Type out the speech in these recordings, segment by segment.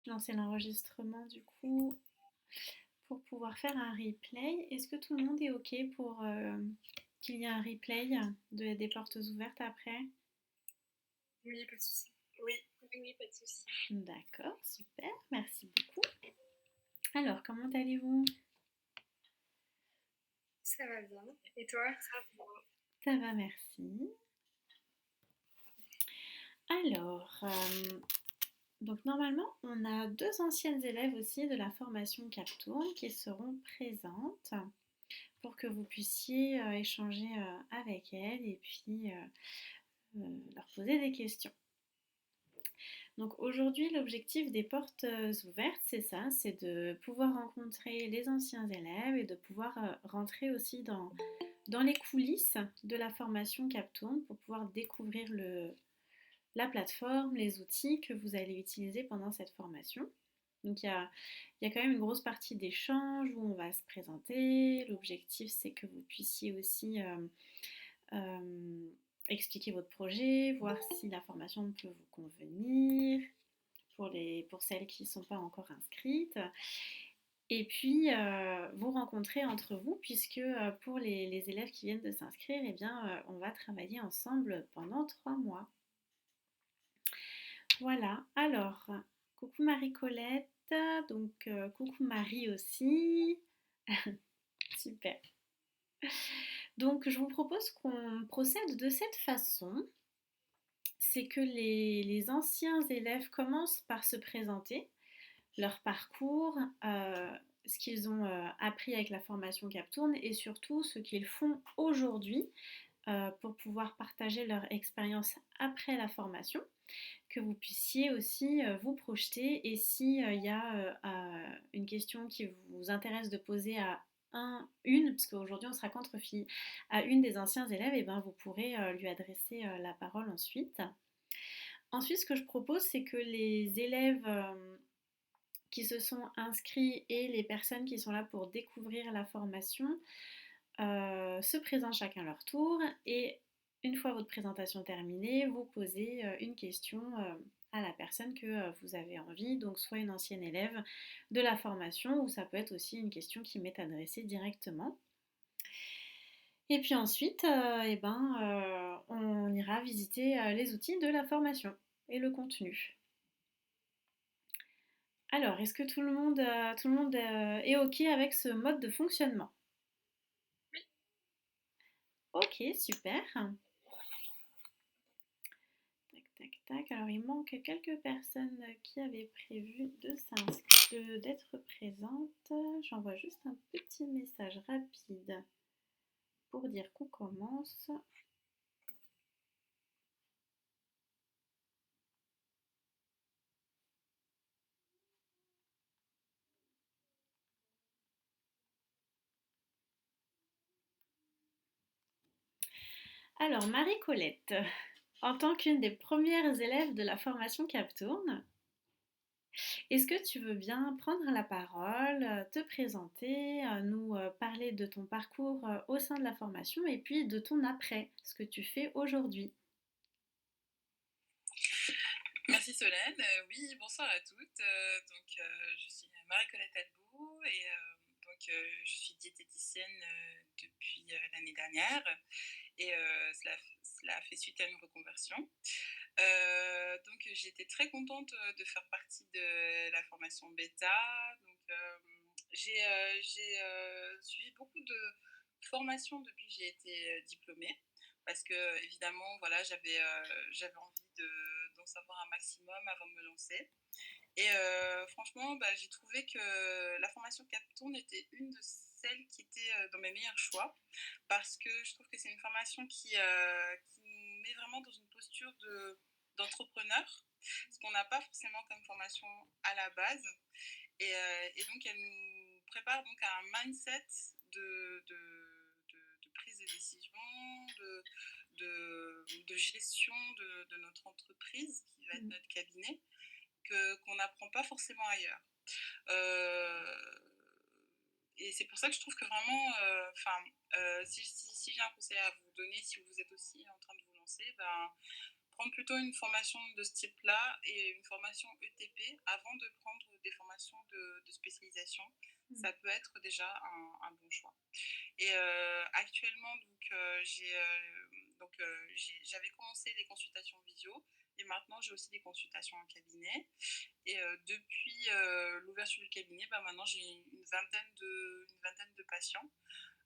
lancer l'enregistrement du coup pour pouvoir faire un replay. Est-ce que tout le monde est OK pour qu'il y ait un replay des portes ouvertes après? Oui, pas de souci. Oui, oui, oui, pas de souci. D'accord, super, merci beaucoup. Alors, comment allez-vous? Ça va bien. Et toi? Ça va, merci. Alors, donc normalement, on a deux anciennes élèves aussi de la formation Captourne qui seront présentes pour que vous puissiez échanger avec elles et puis leur poser des questions. Donc aujourd'hui, l'objectif des portes ouvertes, c'est ça, c'est de pouvoir rencontrer les anciens élèves et de pouvoir rentrer aussi dans les coulisses de la formation Captourne pour pouvoir découvrir la plateforme, les outils que vous allez utiliser pendant cette formation. Donc il y a quand même une grosse partie d'échange où on va se présenter. L'objectif, c'est que vous puissiez aussi euh, expliquer votre projet, voir si la formation peut vous convenir pour celles qui ne sont pas encore inscrites. Et puis, vous rencontrer entre vous, puisque pour les élèves qui viennent de s'inscrire, eh bien, on va travailler ensemble pendant 3 mois. Voilà, alors, coucou Marie-Colette, donc coucou Marie aussi. Super. Donc, je vous propose qu'on procède de cette façon. C'est que les anciens élèves commencent par se présenter, leur parcours, ce qu'ils ont appris avec la formation Captourne et surtout ce qu'ils font aujourd'hui pour pouvoir partager leur expérience après la formation, que vous puissiez aussi vous projeter et si il y a une question qui vous intéresse de poser à parce qu'aujourd'hui on sera qu'entre filles, à une des anciens élèves, et ben vous pourrez lui adresser la parole ensuite. Ensuite, ce que je propose, c'est que les élèves qui se sont inscrits et les personnes qui sont là pour découvrir la formation se présentent chacun leur tour et une fois votre présentation terminée, vous posez une question à la personne que vous avez envie, donc soit une ancienne élève de la formation ou ça peut être aussi une question qui m'est adressée directement. Et puis ensuite, on ira visiter les outils de la formation et le contenu. Alors, est-ce que tout le monde est OK avec ce mode de fonctionnement? Ok, super. Tac, tac, tac. Alors, il manque quelques personnes qui avaient prévu d'être présentes. J'envoie juste un petit message rapide pour dire qu'on commence. Alors, Marie-Colette, en tant qu'une des premières élèves de la formation Captourne, est-ce que tu veux bien prendre la parole, te présenter, nous parler de ton parcours au sein de la formation et puis de ton après, ce que tu fais aujourd'hui? Merci Solène. Oui, bonsoir à toutes. Je suis Marie-Colette Albou et je suis diététicienne depuis l'année dernière et cela fait suite à une reconversion. J'étais très contente de faire partie de la formation bêta. J'ai suivi beaucoup de formations depuis que j'ai été diplômée parce que évidemment voilà j'avais envie d'en savoir un maximum avant de me lancer et franchement j'ai trouvé que la formation Captourne était une de celles qui était dans mes meilleurs choix parce que je trouve que c'est une formation qui nous met vraiment dans une posture d'entrepreneur, ce qu'on n'a pas forcément comme formation à la base et donc elle nous prépare donc à un mindset de prise de décision, de gestion de notre entreprise qui va être notre cabinet qu'on n'apprend pas forcément ailleurs. Euh, et c'est pour ça que je trouve que vraiment, si j'ai un conseil à vous donner, si vous êtes aussi en train de vous lancer, prendre plutôt une formation de ce type-là et une formation ETP avant de prendre des formations de spécialisation. Ça peut être déjà un bon choix. Et actuellement, j'avais commencé les consultations visio et maintenant j'ai aussi des consultations en cabinet. Et depuis l'ouverture du cabinet, maintenant j'ai une vingtaine de patients.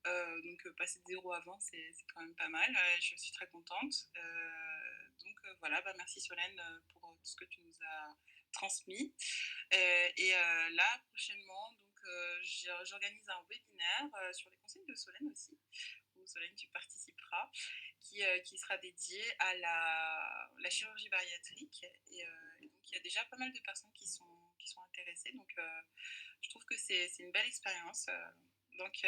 Donc passer de 0 à 20, c'est quand même pas mal. Je suis très contente. Donc voilà, merci Solène pour tout ce que tu nous as transmis. Et là, prochainement, j'organise un webinaire sur les conseils de Solène aussi, où Solène, tu participeras, qui sera dédié à la chirurgie bariatrique. Et donc, il y a déjà pas mal de personnes qui sont intéressées. Donc, je trouve que c'est une belle expérience. Donc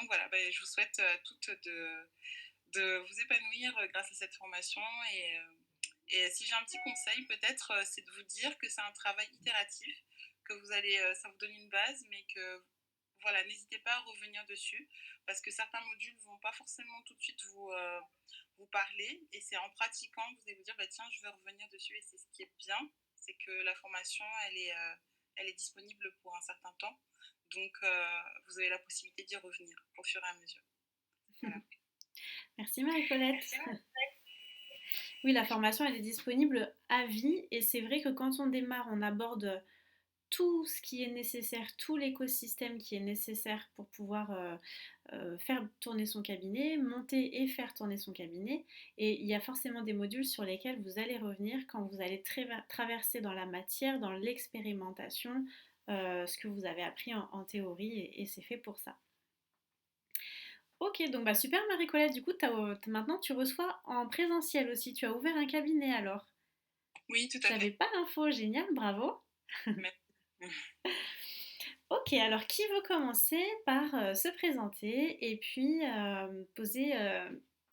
voilà, je vous souhaite à toutes de vous épanouir grâce à cette formation. Et si j'ai un petit conseil, peut-être, c'est de vous dire que c'est un travail itératif, que ça vous donne une base, mais que voilà, n'hésitez pas à revenir dessus, parce que certains modules ne vont pas forcément tout de suite vous parler, et c'est en pratiquant que vous allez vous dire, tiens, je vais revenir dessus, et c'est ce qui est bien, c'est que la formation, elle est disponible pour un certain temps, donc vous avez la possibilité d'y revenir au fur et à mesure. Voilà. Merci Marie-Colette. Oui, la formation, elle est disponible à vie et c'est vrai que quand on démarre, on aborde tout ce qui est nécessaire, tout l'écosystème qui est nécessaire pour pouvoir faire tourner son cabinet, monter et faire tourner son cabinet. Et il y a forcément des modules sur lesquels vous allez revenir quand vous allez traverser dans la matière, dans l'expérimentation, ce que vous avez appris en théorie et c'est fait pour ça. Ok, donc super Marie-Colette, du coup maintenant tu reçois en présentiel aussi, tu as ouvert un cabinet alors. Oui, tout à fait. J'avais pas l'info, génial, bravo. Ok, alors qui veut commencer par se présenter et puis poser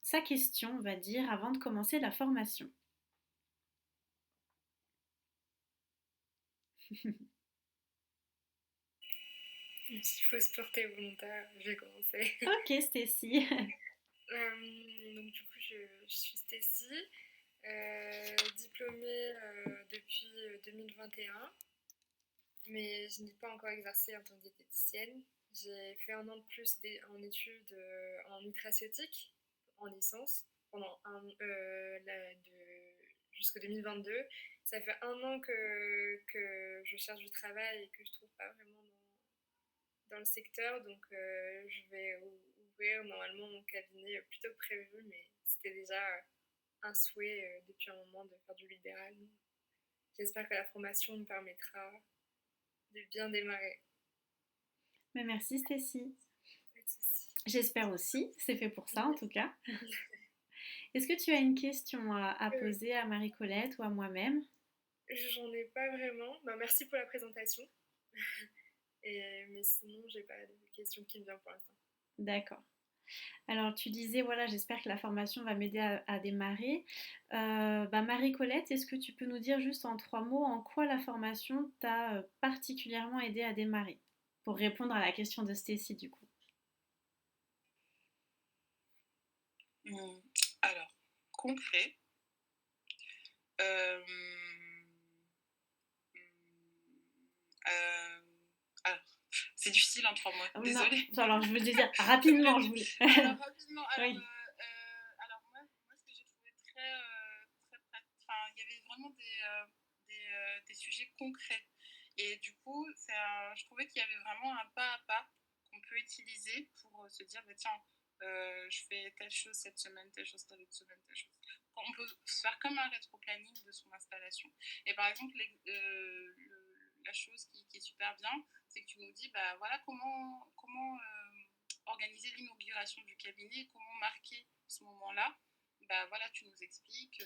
sa question, on va dire, avant de commencer la formation. S'il faut se porter volontaire, je vais commencer. Ok, Stécie. Donc du coup, je suis Stécie, diplômée depuis 2021, mais je n'ai pas encore exercé en tant que diététicienne. J'ai fait un an de plus en études en nutraceutique, en licence, pendant jusqu'au 2022. Ça fait un an que je cherche du travail et que je ne trouve pas vraiment dans le secteur, donc je vais ouvrir normalement mon cabinet plus tôt que prévu, mais c'était déjà un souhait depuis un moment de faire du libéral. Donc j'espère que la formation me permettra de bien démarrer. Mais merci Stécie. Pas de soucis. J'espère aussi, c'est fait pour ça en tout cas. Est-ce que tu as une question à poser à Marie-Colette ou à moi-même? J'en ai pas vraiment. Merci pour la présentation. Mais sinon, j'ai pas de questions qui me viennent pour l'instant. D'accord. Alors tu disais, voilà, j'espère que la formation va m'aider à démarrer. Marie-Colette, est-ce que tu peux nous dire juste en 3 mots en quoi la formation t'a particulièrement aidé à démarrer? Pour répondre à la question de Stécie du coup. Alors, concret. Alors, c'est difficile en 3 mois, désolée. Non, alors je veux dire rapidement. Alors rapidement, oui. Alors moi, ce que j'ai trouvé très pratique, il y avait vraiment des sujets concrets. Et du coup, je trouvais qu'il y avait vraiment un pas à pas qu'on peut utiliser pour se dire, tiens, je fais telle chose cette semaine, telle chose telle autre semaine, telle chose. On peut faire comme un rétro-planning de son installation. Et par exemple, la chose qui est super bien, c'est que tu nous dis, voilà comment organiser l'inauguration du cabinet, comment marquer ce moment-là. Voilà, tu nous expliques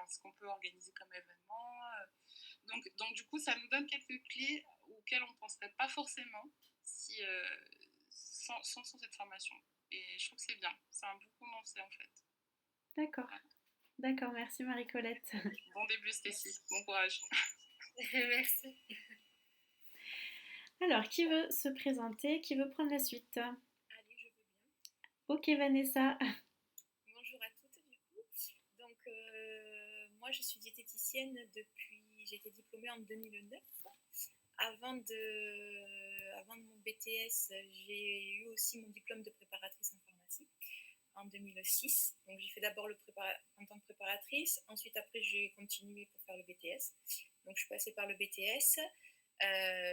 ce qu'on peut organiser comme événement. Donc du coup, ça nous donne quelques clés auxquelles on ne penserait pas forcément sans cette formation. Et je trouve que c'est bien. C'est un bon condensé en fait. D'accord. Voilà. D'accord, merci Marie-Colette. Bon début Stécie, bon courage. Merci. Alors, qui veut se présenter? Qui veut prendre la suite? Allez, je veux bien. Ok Vanessa. Bonjour à toutes du coup. Donc moi, je suis diététicienne depuis... J'ai été diplômée en 2009. Avant de mon BTS, j'ai eu aussi mon diplôme de préparatrice en pharmacie en 2006. Donc j'ai fait d'abord en tant que préparatrice. Ensuite, après, j'ai continué pour faire le BTS. Donc je suis passée par le BTS,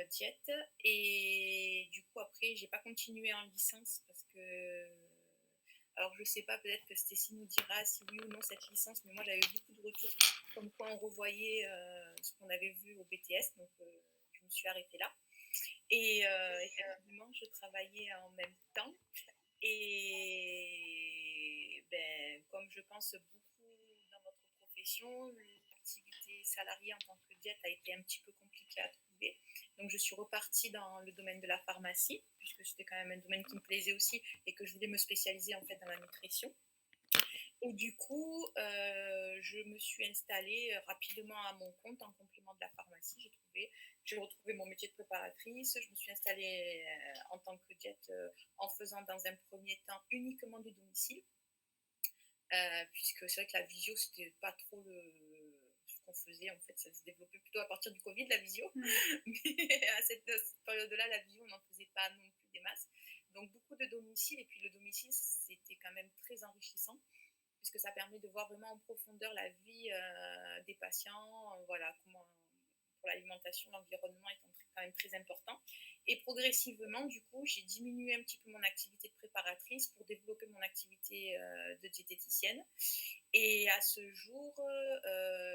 diète. Et du coup, après, j'ai pas continué en licence parce que... Alors je sais pas, peut-être que Stécie nous dira si oui ou non cette licence, mais moi j'avais beaucoup de retours comme quoi on revoyait ce qu'on avait vu au BTS. Donc je me suis arrêtée là. Et effectivement, je travaillais en même temps. Et ben, comme je pense beaucoup dans votre profession, l'activité salariée en tant que diète a été un petit peu compliquée à trouver. Donc je suis repartie dans le domaine de la pharmacie, puisque c'était quand même un domaine qui me plaisait aussi et que je voulais me spécialiser en fait dans la nutrition. Et du coup, je me suis installée rapidement à mon compte en complément de la pharmacie. J'ai retrouvé mon métier de préparatrice. Je me suis installée en tant que diète en faisant dans un premier temps uniquement du domicile, puisque c'est vrai que la visio, c'était pas trop ce qu'on faisait. En fait, ça se développait plutôt à partir du Covid, la visio. Mais à cette période-là, la visio, on n'en faisait pas non plus des masses. Donc beaucoup de domicile. Et puis le domicile, c'était quand même très enrichissant, puisque ça permet de voir vraiment en profondeur la vie des patients, voilà, comment, pour l'alimentation, l'environnement est quand même très important. Et progressivement, du coup, j'ai diminué un petit peu mon activité de préparatrice pour développer mon activité de diététicienne. Et à ce jour,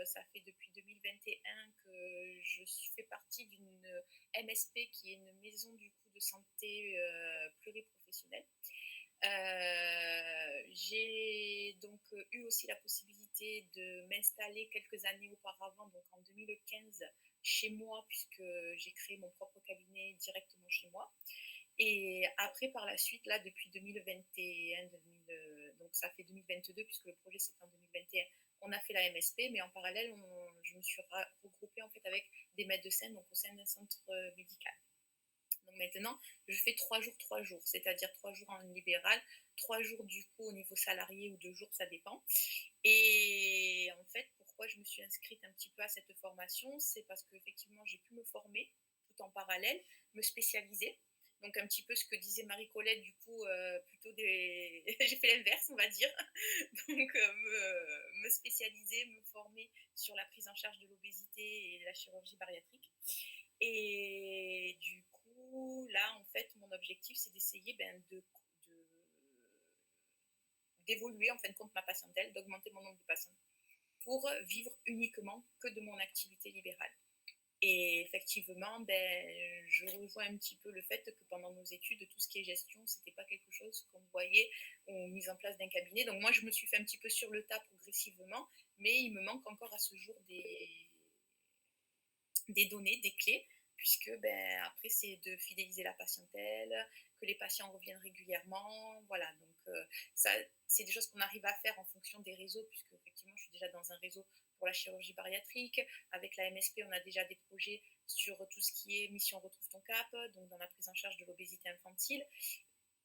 ça fait depuis 2021 que je fais partie d'une MSP, qui est une maison du coup de santé pluriprofessionnelle. J'ai donc eu aussi la possibilité de m'installer quelques années auparavant, donc en 2015, chez moi, puisque j'ai créé mon propre cabinet directement chez moi. Et après, par la suite, là, depuis 2021, donc ça fait 2022, puisque le projet c'était en 2021, on a fait la MSP, mais en parallèle, je me suis regroupée en fait avec des médecins, donc au sein d'un centre médical. Donc maintenant, je fais 3 jours, 3 jours, c'est-à-dire 3 jours en libéral, 3 jours du coup au niveau salarié ou 2 jours, ça dépend. Et en fait, pourquoi je me suis inscrite un petit peu à cette formation, c'est parce qu'effectivement, j'ai pu me former tout en parallèle, me spécialiser. Donc un petit peu ce que disait Marie-Colette, du coup, j'ai fait l'inverse, on va dire. Donc me spécialiser, me former sur la prise en charge de l'obésité et la chirurgie bariatrique. Et du coup, là, en fait, mon objectif, c'est d'essayer d'évoluer, en fin de compte, ma patientèle, d'augmenter mon nombre de patients pour vivre uniquement que de mon activité libérale. Et effectivement, je rejoins un petit peu le fait que pendant nos études, tout ce qui est gestion, c'était pas quelque chose qu'on voyait ou mise en place d'un cabinet. Donc moi, je me suis fait un petit peu sur le tas progressivement, mais il me manque encore à ce jour des données, des clés, puisque après, c'est de fidéliser la patientèle, que les patients reviennent régulièrement. Voilà, donc ça, c'est des choses qu'on arrive à faire en fonction des réseaux, puisque effectivement, je suis déjà dans un réseau pour la chirurgie bariatrique. Avec la MSP, on a déjà des projets sur tout ce qui est mission Retrouve ton cap, donc dans la prise en charge de l'obésité infantile.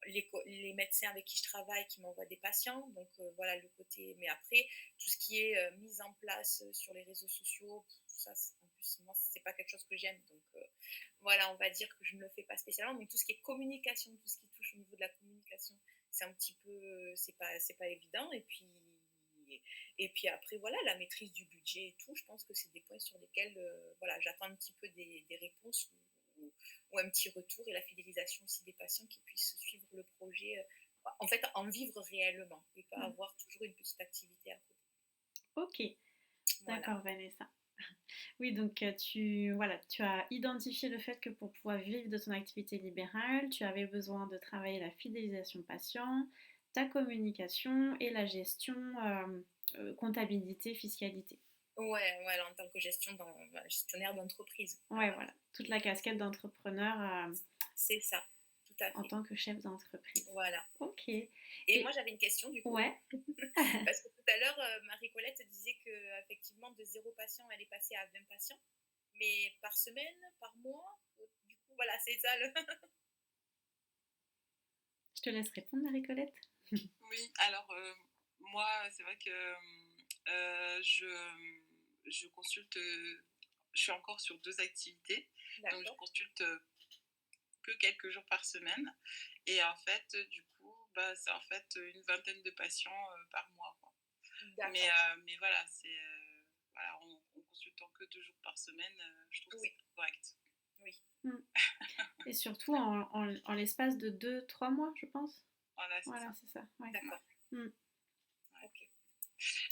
Les médecins avec qui je travaille qui m'envoient des patients, donc voilà le côté. Mais après, tout ce qui est mise en place sur les réseaux sociaux, ça, en plus, moi, c'est pas quelque chose que j'aime, donc voilà, on va dire que je ne le fais pas spécialement. Donc tout ce qui est communication, tout ce qui touche au niveau de la communication, c'est un petit peu, c'est pas évident. Et puis après, voilà, la maîtrise du budget et tout, je pense que c'est des points sur lesquels voilà, j'attends un petit peu des réponses ou un petit retour, et la fidélisation aussi des patients qui puissent suivre le projet, en fait, en vivre réellement et pas avoir toujours une petite activité à côté. Ok, Voilà. d'accord Vanessa. Oui, donc voilà, tu as identifié le fait que pour pouvoir vivre de ton activité libérale, tu avais besoin de travailler la fidélisation patient, ta communication et la gestion, comptabilité, fiscalité. Ouais, en tant que gestionnaire d'entreprise. Ouais, voilà, toute la casquette d'entrepreneur C'est ça, tout à en fait. tant que chef d'entreprise. Voilà. Ok. Et moi, j'avais une question du coup. Ouais. Parce que tout à l'heure, Marie-Colette disait qu'effectivement, de 0 patient, elle est passée à 20 patients. Mais par semaine, par mois, du coup, voilà, c'est ça le... Je te laisse répondre, Marie-Colette. Oui, alors moi, c'est vrai que je consulte, je suis encore sur 2 activités, donc je consulte que quelques jours par semaine. Et en fait, du coup, bah, c'est en fait une vingtaine de patients par mois, quoi. Mais voilà, voilà, en consultant que 2 jours par semaine, je trouve que c'est correct. Oui. Et surtout en l'espace de 2-3 mois, je pense. Voilà, c'est ça. Ouais. D'accord. Ouais. Okay.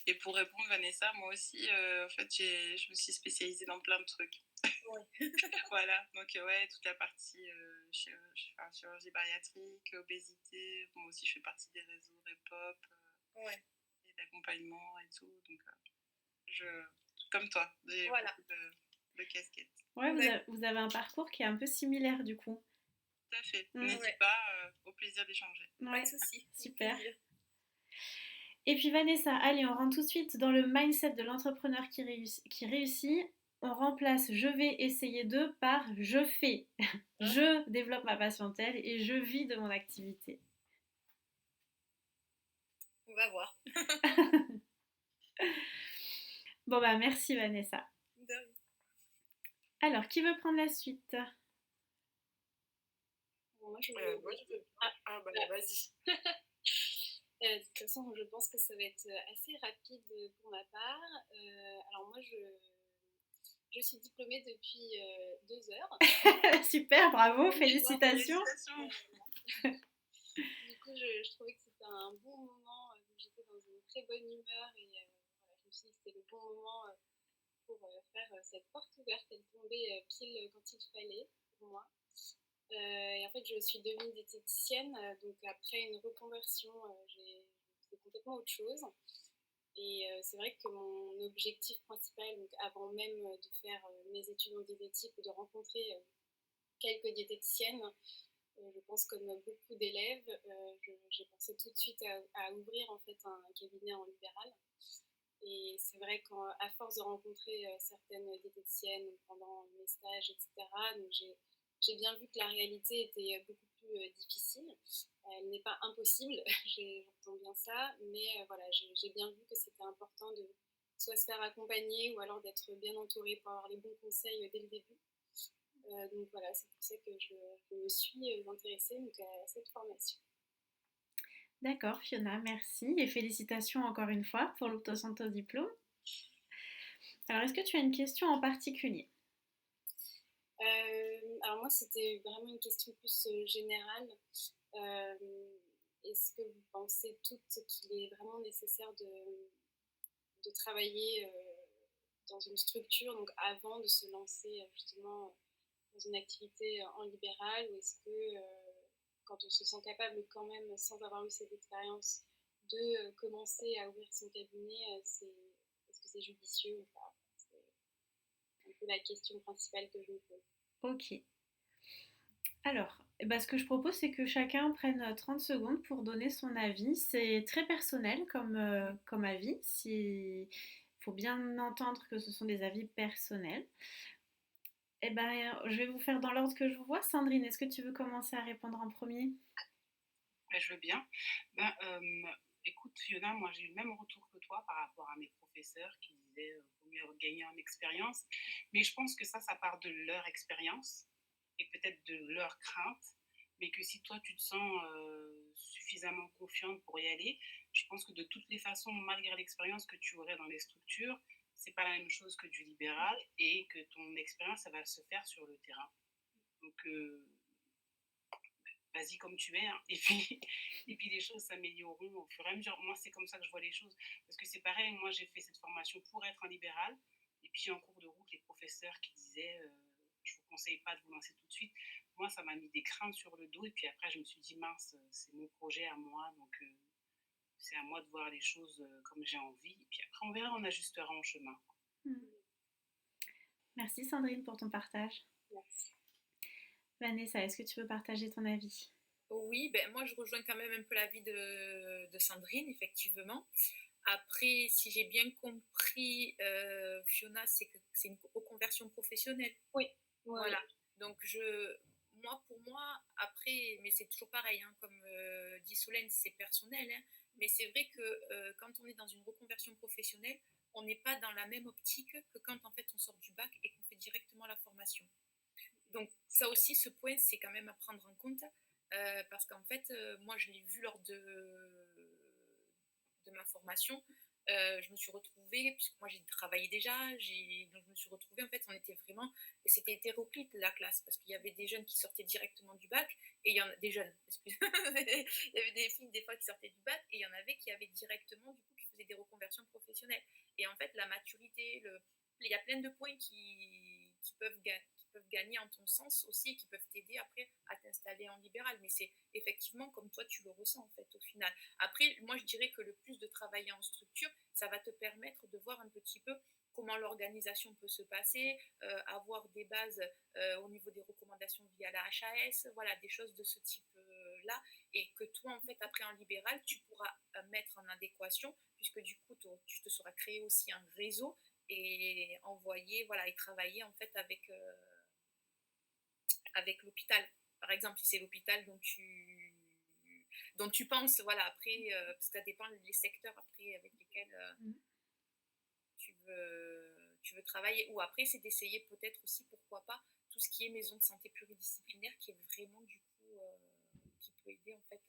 Et pour répondre, Vanessa, moi aussi, en fait, je me suis spécialisée dans plein de trucs. Ouais. Voilà, donc ouais, toute la partie chirurgie bariatrique, obésité. Moi aussi, je fais partie des réseaux REPOP et d'accompagnement et tout. Donc, comme toi, j'ai beaucoup de casquettes. Ouais, vous avez un parcours qui est un peu similaire du coup. Tout à fait. N'hésite pas, au plaisir d'échanger. Pas de souci. Super. Et puis Vanessa, allez, on rentre tout de suite dans le mindset de l'entrepreneur qui réussit. On remplace je vais essayer de par je fais. Je développe ma patientèle et je vis de mon activité. On va voir. Bon bah merci Vanessa. Alors, qui veut prendre la suite? Moi, je veux. Bah, vas-y. De toute façon, je pense que ça va être assez rapide pour ma part. Alors moi, je suis diplômée depuis 2 heures. Super, bravo, félicitations. Du coup, je trouvais que c'était un bon moment. J'étais dans une très bonne humeur et voilà, je me suis dit que c'était le bon moment pour faire cette porte ouverte. Elle tombait pile quand il fallait pour moi. Et en fait, je suis devenue diététicienne. Donc après une reconversion, j'ai fait complètement autre chose. Et c'est vrai que mon objectif principal, donc avant même de faire mes études en diététique ou de rencontrer quelques diététiciennes, je pense comme beaucoup d'élèves, j'ai pensé tout de suite à ouvrir en fait un cabinet en libéral. Et c'est vrai qu'à force de rencontrer certaines diététiciennes pendant mes stages, etc., donc j'ai bien vu que la réalité était beaucoup plus difficile. Elle n'est pas impossible, j'entends bien ça, mais voilà, j'ai bien vu que c'était important de soit se faire accompagner ou alors d'être bien entouré pour avoir les bons conseils dès le début. Donc voilà, c'est pour ça que je me suis intéressée donc, à cette formation. D'accord, Fiona, merci et félicitations encore une fois pour l'obtention de ton diplôme. Alors, est-ce que tu as une question en particulier? Alors moi, c'était vraiment une question plus générale. Est-ce que vous pensez toutes qu'il est vraiment nécessaire de travailler dans une structure donc avant de se lancer justement dans une activité en libéral, ou est-ce que quand on se sent capable quand même, sans avoir eu cette expérience, de commencer à ouvrir son cabinet, est-ce que c'est judicieux ou pas? C'est un peu la question principale que je me pose. Ok. Alors, ce que je propose, c'est que chacun prenne 30 secondes pour donner son avis. C'est très personnel comme avis. Il faut bien entendre que ce sont des avis personnels. Je vais vous faire dans l'ordre que je vous vois. Sandrine, est-ce que tu veux commencer à répondre en premier? Je veux bien. Écoute, Fiona, moi j'ai eu le même retour que toi par rapport à mes professeurs qui disaient vaut mieux gagner en expérience. Mais je pense que ça part de leur expérience et peut-être de leur crainte. Mais que si toi tu te sens suffisamment confiante pour y aller, je pense que de toutes les façons, malgré l'expérience que tu aurais dans les structures, c'est pas la même chose que du libéral et que ton expérience, ça va se faire sur le terrain. Donc, vas-y comme tu es, hein. et puis les choses s'amélioreront au fur et à mesure. Moi, c'est comme ça que je vois les choses. Parce que c'est pareil, moi, j'ai fait cette formation pour être un libéral. Et puis, en cours de route, les professeurs qui disaient je ne vous conseille pas de vous lancer tout de suite. Moi, ça m'a mis des craintes sur le dos. Et puis après, je me suis dit, mince, c'est mon projet à moi. Donc, c'est à moi de voir les choses comme j'ai envie. Et puis après, on verra, on ajustera en chemin. Merci Sandrine pour ton partage. Merci. Vanessa, est-ce que tu veux partager ton avis? Oui, moi je rejoins quand même un peu l'avis de Sandrine, effectivement. Après, si j'ai bien compris, Fiona, c'est que c'est une reconversion professionnelle. Oui. Voilà. Donc pour moi, après, mais c'est toujours pareil, hein, comme dit Solène, c'est personnel, hein, mais c'est vrai que quand on est dans une reconversion professionnelle, on n'est pas dans la même optique que quand en fait on sort du bac et qu'on fait directement la formation. Donc ça aussi, ce point, c'est quand même à prendre en compte parce qu'en fait, moi, je l'ai vu lors de ma formation. Je me suis retrouvée, puisque moi j'ai travaillé déjà, donc je me suis retrouvée, en fait, on était vraiment, et c'était hétéroclite la classe, parce qu'il y avait des jeunes qui sortaient directement du bac, et il y en a des jeunes, il y avait des filles des fois qui sortaient du bac, et il y en avait qui avaient directement, du coup, qui faisaient des reconversions professionnelles. Et en fait, la maturité, il y a plein de points qui peuvent gagner en ton sens aussi et qui peuvent t'aider après à t'installer en libéral. Mais c'est effectivement comme toi tu le ressens en fait au final. Après, moi je dirais que le plus de travailler en structure, ça va te permettre de voir un petit peu comment l'organisation peut se passer, avoir des bases au niveau des recommandations via la HAS, voilà, des choses de ce type-là, et que toi, en fait, après en libéral, tu pourras mettre en adéquation, puisque du coup, tu te seras créé aussi un réseau et envoyer, voilà, et travailler en fait avec l'hôpital. Par exemple, si c'est l'hôpital dont tu penses, voilà, après, parce que ça dépend des secteurs après avec lesquels tu veux travailler. Ou après, c'est d'essayer peut-être aussi, pourquoi pas, tout ce qui est maison de santé pluridisciplinaire, qui est vraiment du coup, qui peut aider en fait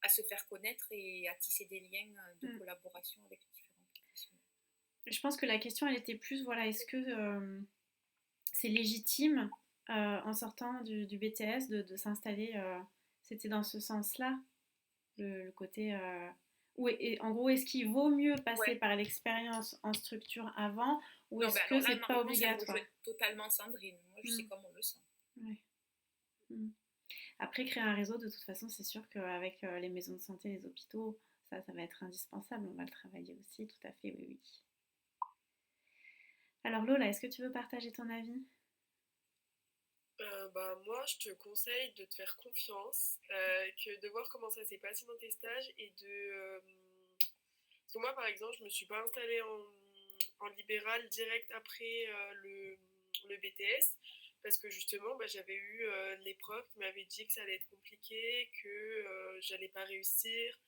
à se faire connaître et à tisser des liens de collaboration avec les différents professionnels. Je pense que la question, elle était plus, voilà, est-ce que c'est légitime en sortant du BTS de s'installer, c'était dans ce sens-là, le côté... en gros, est-ce qu'il vaut mieux passer par l'expérience en structure avant ou est-ce que c'est pas obligatoire? Totalement Sandrine, moi je sais comment on le sent. Ouais. Après, créer un réseau, de toute façon, c'est sûr qu'avec les maisons de santé, les hôpitaux, ça va être indispensable. On va le travailler aussi, tout à fait, oui, oui. Alors Lola, est-ce que tu veux partager ton avis? Moi, je te conseille de te faire confiance, que de voir comment ça s'est passé dans tes stages et de... Parce que moi, par exemple, je me suis pas installée en libéral direct après le BTS, parce que justement, j'avais eu l'épreuve qui m'avait dit que ça allait être compliqué, que j'allais pas réussir,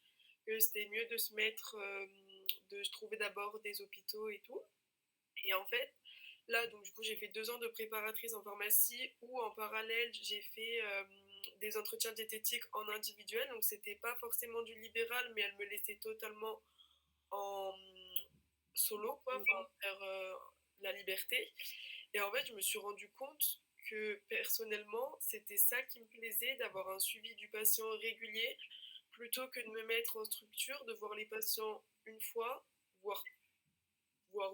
que c'était mieux de se mettre, de trouver d'abord des hôpitaux et tout. Et en fait, là, donc du coup, j'ai fait 2 ans de préparatrice en pharmacie où en parallèle, j'ai fait des entretiens diététiques en individuel. Donc, c'était pas forcément du libéral, mais elle me laissait totalement en solo, quoi, enfin, faire la liberté. Et en fait, je me suis rendu compte que personnellement, c'était ça qui me plaisait, d'avoir un suivi du patient régulier, plutôt que de me mettre en structure, de voir les patients une fois, voire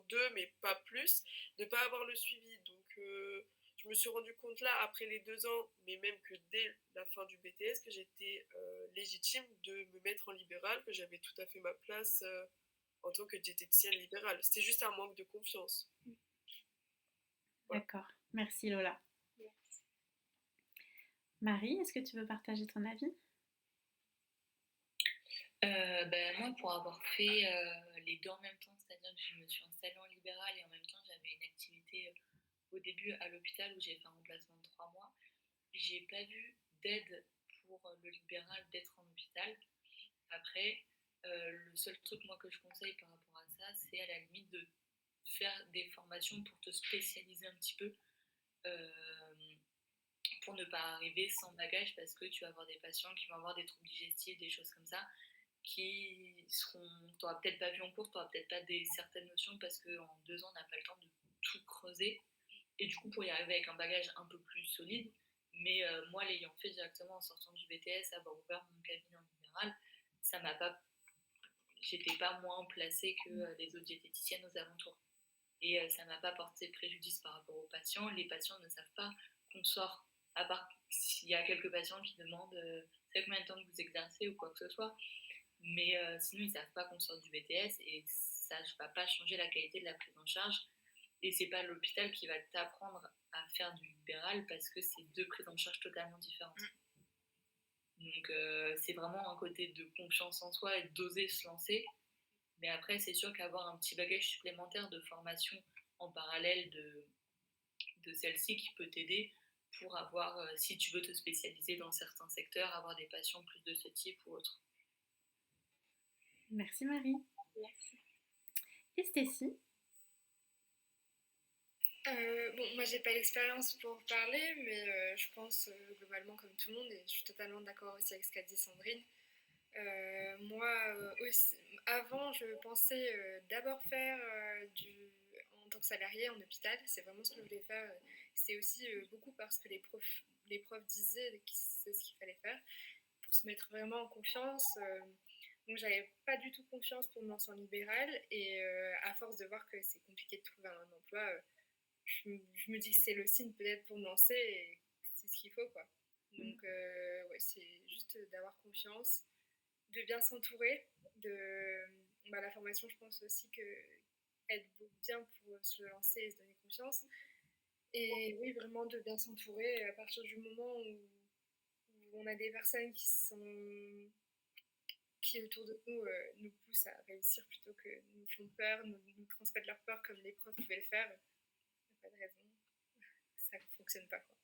2, mais pas plus, de ne pas avoir le suivi. Donc, je me suis rendu compte là, après les 2 ans, mais même que dès la fin du BTS, que j'étais légitime de me mettre en libéral, que j'avais tout à fait ma place en tant que diététicienne libérale. C'était juste un manque de confiance. Voilà. D'accord, merci Lola. Merci. Marie, est-ce que tu veux partager ton avis? Moi, pour avoir fait les deux en même temps, c'est-à-dire que je me suis installée en libéral et en même temps j'avais une activité au début à l'hôpital où j'ai fait un remplacement de 3 mois, j'ai pas vu d'aide pour le libéral d'être en hôpital. Après, le seul truc moi que je conseille par rapport à ça, c'est à la limite de faire des formations pour te spécialiser un petit peu, pour ne pas arriver sans bagage, parce que tu vas avoir des patients qui vont avoir des troubles digestifs, des choses comme ça, qui seront, t'auras peut-être pas vu en cours, t'auras peut-être pas certaines notions, parce qu'en 2 ans on n'a pas le temps de tout creuser, et du coup pour y arriver avec un bagage un peu plus solide. Mais moi, l'ayant fait directement en sortant du BTS, avoir ouvert mon cabinet en libéral, ça m'a pas, j'étais pas moins placée que les autres diététiciennes aux alentours, et ça m'a pas porté préjudice par rapport aux patients. Les patients ne savent pas qu'on sort, à part s'il y a quelques patients qui demandent c'est combien de temps que vous exercez ou quoi que ce soit, mais sinon ils savent pas qu'on sort du BTS, et ça ne va pas changer la qualité de la prise en charge, et c'est pas l'hôpital qui va t'apprendre à faire du libéral, parce que c'est 2 prises en charge totalement différentes. Donc c'est vraiment un côté de confiance en soi et d'oser se lancer. Mais après, c'est sûr qu'avoir un petit bagage supplémentaire de formation en parallèle de celle-ci qui peut t'aider pour avoir, si tu veux te spécialiser dans certains secteurs, avoir des patients plus de ce type ou autre. Merci Marie. Merci. Et Stécie? Bon, moi j'ai pas l'expérience pour parler, mais je pense globalement comme tout le monde, et je suis totalement d'accord aussi avec ce qu'a dit Sandrine. Moi aussi, avant je pensais d'abord faire en tant que salarié en hôpital, c'est vraiment ce que je voulais faire. C'est aussi beaucoup parce que les profs disaient que c'est ce qu'il fallait faire pour se mettre vraiment en confiance. Donc j'avais pas du tout confiance pour me lancer en libéral et à force de voir que c'est compliqué de trouver un emploi, je me dis que c'est le signe peut-être pour me lancer et c'est ce qu'il faut quoi. Donc ouais, c'est juste d'avoir confiance, de bien s'entourer, la formation je pense aussi que aide bien pour se lancer et se donner confiance. Et oui, vraiment de bien s'entourer à partir du moment où on a des personnes qui autour de nous nous poussent à réussir plutôt que nous font peur, nous transmettent leur peur comme les profs pouvaient le faire. Il n'y a pas de raison, ça ne fonctionne pas. Quoi.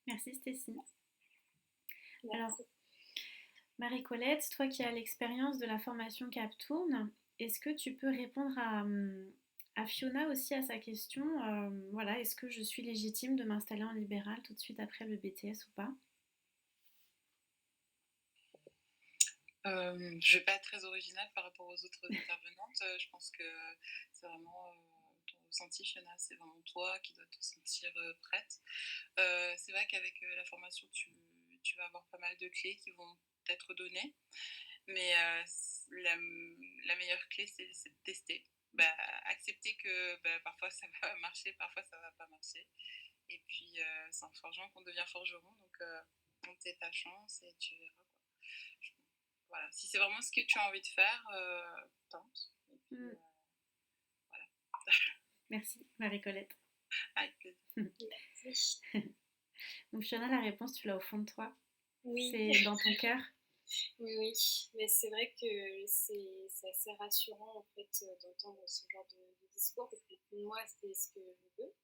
Merci Stécie. Merci. Alors, Marie-Colette, toi qui as l'expérience de la formation Captourne, est-ce que tu peux répondre à Fiona aussi à sa question voilà, est-ce que je suis légitime de m'installer en libéral tout de suite après le BTS ou pas? Je ne vais pas être très originale par rapport aux autres intervenantes. Je pense que c'est vraiment ton ressenti, Fiona. C'est vraiment toi qui dois te sentir prête. C'est vrai qu'avec la formation, tu vas avoir pas mal de clés qui vont t'être données. Mais la meilleure clé, c'est de tester. Accepter que parfois ça va marcher, parfois ça va pas marcher. Et puis c'est en forgeant qu'on devient forgeron. Donc tenter ta chance et tu verras. Voilà, si c'est vraiment ce que tu as envie de faire, tente. Et puis, voilà. Merci Marie-Colette. Avec plaisir. Merci. Donc Fiona, la réponse, tu l'as au fond de toi. Oui. C'est dans ton cœur. Oui, mais c'est vrai que c'est assez rassurant en fait d'entendre ce genre de discours parce que pour moi c'est ce que je veux.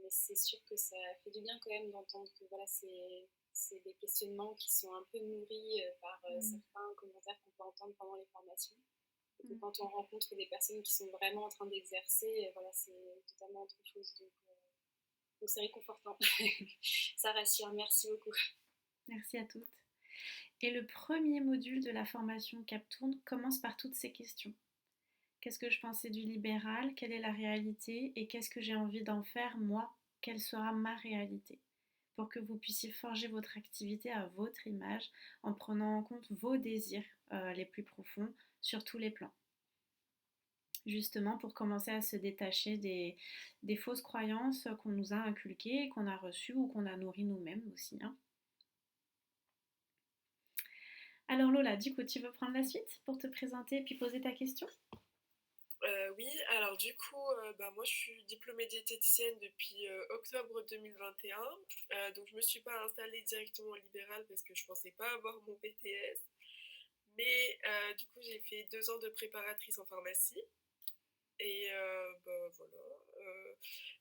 Mais c'est sûr que ça fait du bien quand même d'entendre que voilà, c'est des questionnements qui sont un peu nourris par certains commentaires qu'on peut entendre pendant les formations. Et que quand on rencontre des personnes qui sont vraiment en train d'exercer, voilà, c'est totalement autre chose. Donc c'est réconfortant. Ça rassure, merci beaucoup. Merci à toutes. Et le premier module de la formation Captourne commence par toutes ces questions. Qu'est-ce que je pensais du libéral? Quelle est la réalité? Et qu'est-ce que j'ai envie d'en faire, moi? Quelle sera ma réalité? Pour que vous puissiez forger votre activité à votre image en prenant en compte vos désirs les plus profonds sur tous les plans. Justement pour commencer à se détacher des fausses croyances qu'on nous a inculquées, qu'on a reçues ou qu'on a nourries nous-mêmes aussi. Hein. Alors Lola, du coup, tu veux prendre la suite pour te présenter et puis poser ta question? Oui, alors du coup, moi je suis diplômée diététicienne depuis octobre 2021. Donc je me suis pas installée directement en libéral parce que je pensais pas avoir mon BTS. Mais du coup, j'ai fait 2 ans de préparatrice en pharmacie. Et voilà.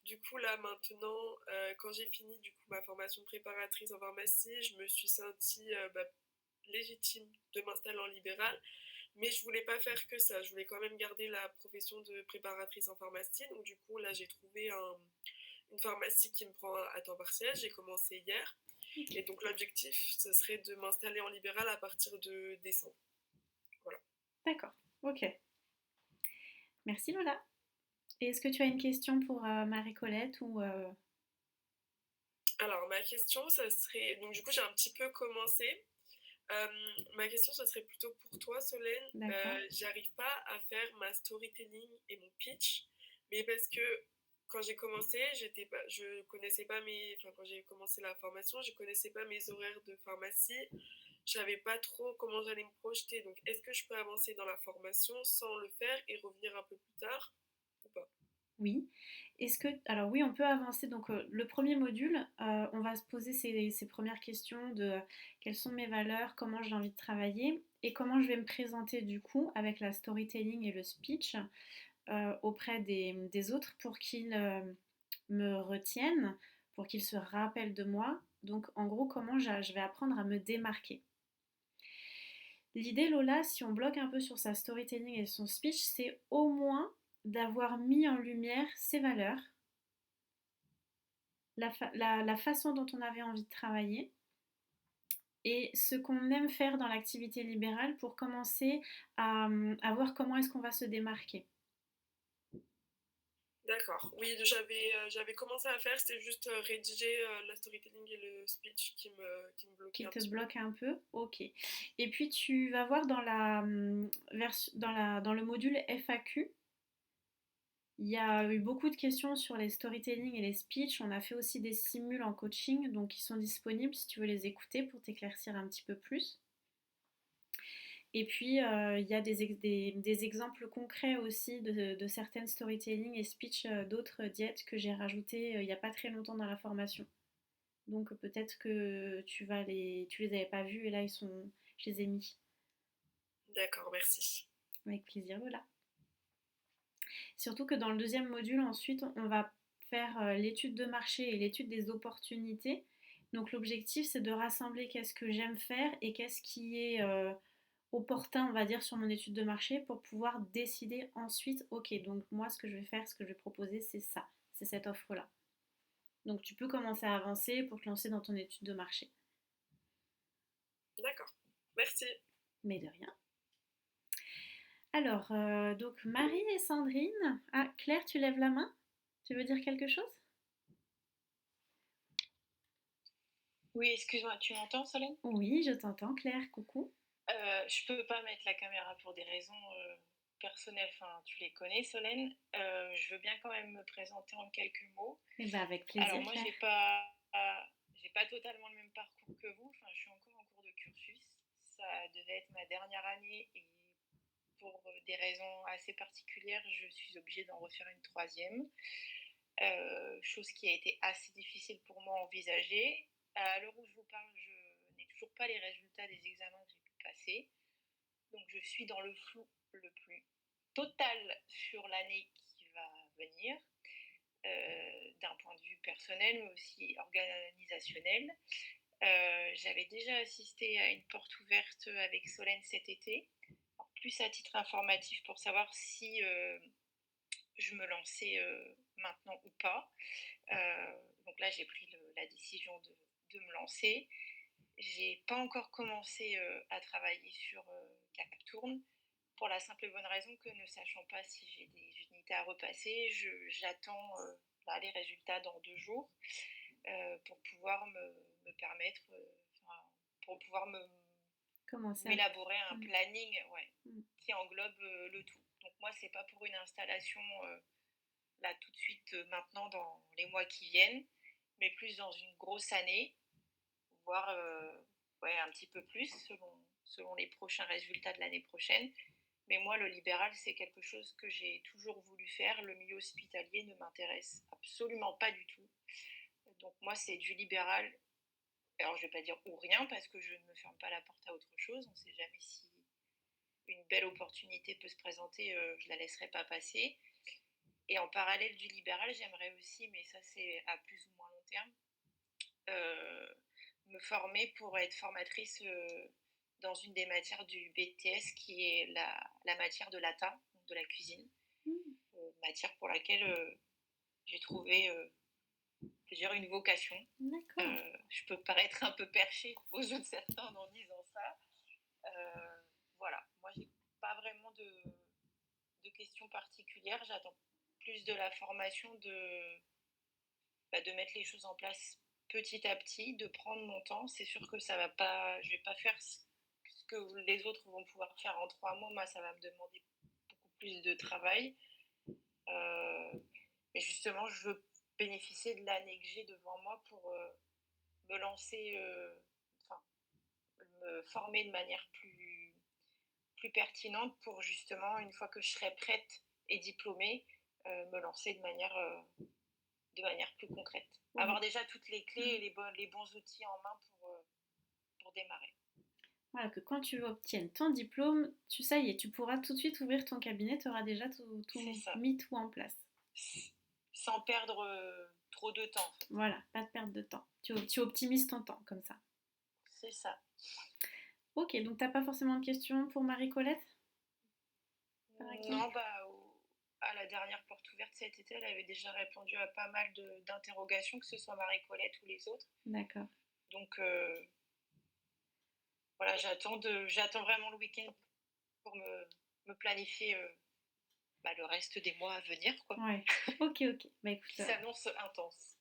Du coup, là maintenant, quand j'ai fini du coup, ma formation de préparatrice en pharmacie, je me suis sentie légitime de m'installer en libéral. Mais je voulais pas faire que ça. Je voulais quand même garder la profession de préparatrice en pharmacie. Donc du coup, là, j'ai trouvé une pharmacie qui me prend à temps partiel. J'ai commencé hier. Et donc l'objectif, ce serait de m'installer en libéral à partir de décembre. Voilà. D'accord, ok. Merci Lola. Et est-ce que tu as une question pour Marie-Colette ou Alors ma question, ça serait... Donc du coup, j'ai un petit peu commencé. Ma question, ça serait plutôt pour toi, Solène. J'arrive pas à faire ma storytelling et mon pitch, mais parce que quand j'ai commencé, je connaissais pas quand j'ai commencé la formation, je connaissais pas mes horaires de pharmacie. Je savais pas trop comment j'allais me projeter. Donc, est-ce que je peux avancer dans la formation sans le faire et revenir un peu plus tard ou pas? Oui. Alors oui, on peut avancer. Donc le premier module, on va se poser ces premières questions de quelles sont mes valeurs, comment j'ai envie de travailler et comment je vais me présenter du coup avec la storytelling et le speech auprès des autres pour qu'ils me retiennent, pour qu'ils se rappellent de moi. Donc en gros, comment je vais apprendre à me démarquer. L'idée, Lola, si on bloque un peu sur sa storytelling et son speech, c'est au moins d'avoir mis en lumière ses valeurs, la façon dont on avait envie de travailler et ce qu'on aime faire dans l'activité libérale pour commencer à voir comment est-ce qu'on va se démarquer. D'accord. Oui, j'avais commencé à faire, c'était juste rédiger la storytelling et le speech qui me bloquait Qui un te petit peu. bloque un peu? Ok. Et puis tu vas voir dans dans le module FAQ, il y a eu beaucoup de questions sur les storytelling et les speeches. On a fait aussi des simules en coaching, donc ils sont disponibles si tu veux les écouter pour t'éclaircir un petit peu plus. Et puis, il y a des exemples concrets aussi de certaines storytelling et speech d'autres diètes que j'ai rajoutées il n'y a pas très longtemps dans la formation. Donc peut-être que tu les avais pas vus et là je les ai mis. D'accord, merci. Avec plaisir, voilà. Surtout que dans le deuxième module, ensuite, on va faire l'étude de marché et l'étude des opportunités. Donc l'objectif, c'est de rassembler qu'est-ce que j'aime faire et qu'est-ce qui est opportun, on va dire, sur mon étude de marché pour pouvoir décider ensuite, ok, donc moi, ce que je vais faire, ce que je vais proposer, c'est ça, c'est cette offre-là. Donc tu peux commencer à avancer pour te lancer dans ton étude de marché. D'accord, merci. Mais de rien. Alors, donc Marie et Sandrine. Ah, Claire, tu lèves la main? Tu veux dire quelque chose? Oui, excuse-moi, tu m'entends, Solène? Oui, je t'entends, Claire, coucou. Je peux pas mettre la caméra pour des raisons personnelles, enfin, tu les connais, Solène. Je veux bien quand même me présenter en quelques mots. Eh ben, avec plaisir, Alors, moi, Claire. j'ai pas totalement le même parcours que vous, enfin, je suis encore en cours de cursus. Ça devait être ma dernière année et pour des raisons assez particulières, je suis obligée d'en refaire une troisième. Chose qui a été assez difficile pour moi à envisager. À l'heure où je vous parle, je n'ai toujours pas les résultats des examens que j'ai pu passer. Donc je suis dans le flou le plus total sur l'année qui va venir, d'un point de vue personnel, mais aussi organisationnel. J'avais déjà assisté à une porte ouverte avec Solène cet été, plus à titre informatif pour savoir si je me lançais maintenant ou pas. Donc là, j'ai pris la décision de me lancer. J'ai pas encore commencé à travailler sur Captourne pour la simple et bonne raison que ne sachant pas si j'ai des unités à repasser, j'attends les résultats dans 2 jours pour pouvoir me permettre, pour pouvoir m'élaborer un planning qui englobe le tout. Donc moi, c'est pas pour une installation là tout de suite maintenant dans les mois qui viennent, mais plus dans une grosse année, voire un petit peu plus selon les prochains résultats de l'année prochaine. Mais moi, le libéral, c'est quelque chose que j'ai toujours voulu faire. Le milieu hospitalier ne m'intéresse absolument pas du tout. Donc moi, c'est du libéral. Alors, je ne vais pas dire ou rien, parce que je ne me ferme pas la porte à autre chose. On ne sait jamais si une belle opportunité peut se présenter, je ne la laisserai pas passer. Et en parallèle du libéral, j'aimerais aussi, mais ça c'est à plus ou moins long terme, me former pour être formatrice dans une des matières du BTS qui est la matière de l'ATA, donc de la cuisine. Matière pour laquelle j'ai trouvé, je veux dire, une vocation. Je peux paraître un peu perchée aux yeux de certains en disant ça. Voilà, moi j'ai pas vraiment de questions particulières, j'attends plus de la formation de mettre les choses en place petit à petit, de prendre mon temps. C'est sûr que ça va pas, je vais pas faire ce que les autres vont pouvoir faire en 3 mois. Moi, ça va me demander beaucoup plus de travail. Mais justement, je veux bénéficier de l'année que j'ai devant moi pour me lancer, me former de manière plus pertinente pour justement, une fois que je serai prête et diplômée, me lancer de manière plus concrète. Avoir déjà toutes les clés et les bons outils en main pour démarrer. Voilà, que quand tu obtiennes ton diplôme, ça y est, tu pourras tout de suite ouvrir ton cabinet, tu auras déjà mis tout en place. Sans perdre trop de temps. En fait. Voilà, pas de perte de temps. Tu optimises ton temps comme ça. C'est ça. Ok, donc t'as pas forcément de questions pour Marie-Colette, par exemple? Non, à la dernière porte ouverte cet été, elle avait déjà répondu à pas mal d'interrogations, que ce soit Marie-Colette ou les autres. D'accord. Donc voilà, j'attends vraiment le week-end pour me planifier le reste des mois à venir, quoi. Ouais, ok. Bah écoute, Qui s'annonce intense.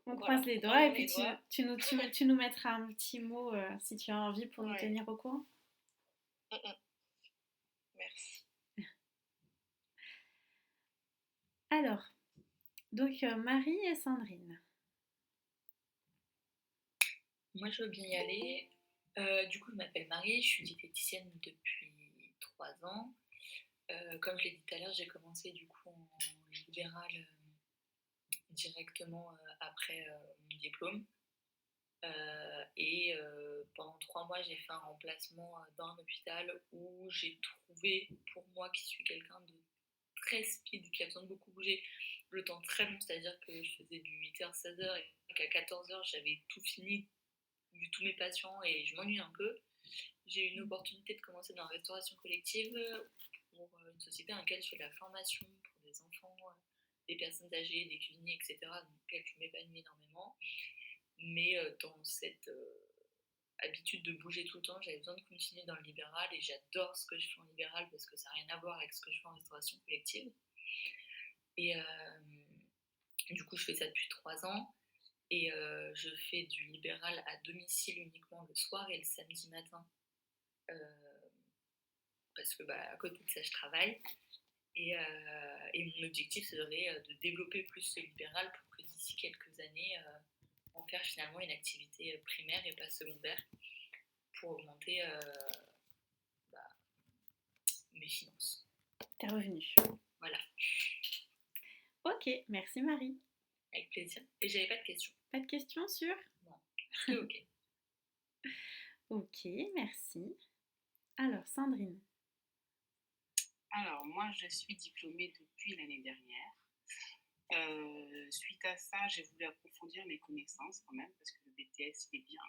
on Voilà, croise les doigts et puis tu nous mettras un petit mot si tu as envie pour nous tenir au courant. Merci. Alors, donc Marie et Sandrine. Moi, je veux bien y aller. Du coup, je m'appelle Marie, je suis diététicienne depuis 3 ans. Comme je l'ai dit tout à l'heure, j'ai commencé du coup en libéral directement après mon diplôme. Et pendant 3 mois, j'ai fait un remplacement dans un hôpital où j'ai trouvé, pour moi qui suis quelqu'un de très speed, qui a besoin de beaucoup bouger, le temps très long, c'est-à-dire que je faisais du 8h, 16h et qu'à 14h, j'avais tout fini, vu tous mes patients et je m'ennuie un peu. J'ai eu une opportunité de commencer dans la restauration collective pour une société dans laquelle je fais de la formation pour des enfants, des personnes âgées, des cuisiniers, etc. dans laquelle je m'épanouis énormément. Mais dans cette habitude de bouger tout le temps, j'avais besoin de continuer dans le libéral et j'adore ce que je fais en libéral parce que ça n'a rien à voir avec ce que je fais en restauration collective. Et du coup, je fais ça depuis 3 ans et je fais du libéral à domicile uniquement le soir et le samedi matin parce que à côté de ça, je travaille. Et mon objectif serait de développer plus ce libéral pour que d'ici quelques années, en faire finalement une activité primaire et pas secondaire pour augmenter mes finances. Tes revenus. Voilà. Ok, merci Marie. Avec plaisir. Et j'avais pas de questions. Pas de questions sur? Non, c'est ok. Ok, merci. Alors, Sandrine. Alors, moi, je suis diplômée depuis l'année dernière. Suite à ça, j'ai voulu approfondir mes connaissances quand même, parce que le BTS, il est bien,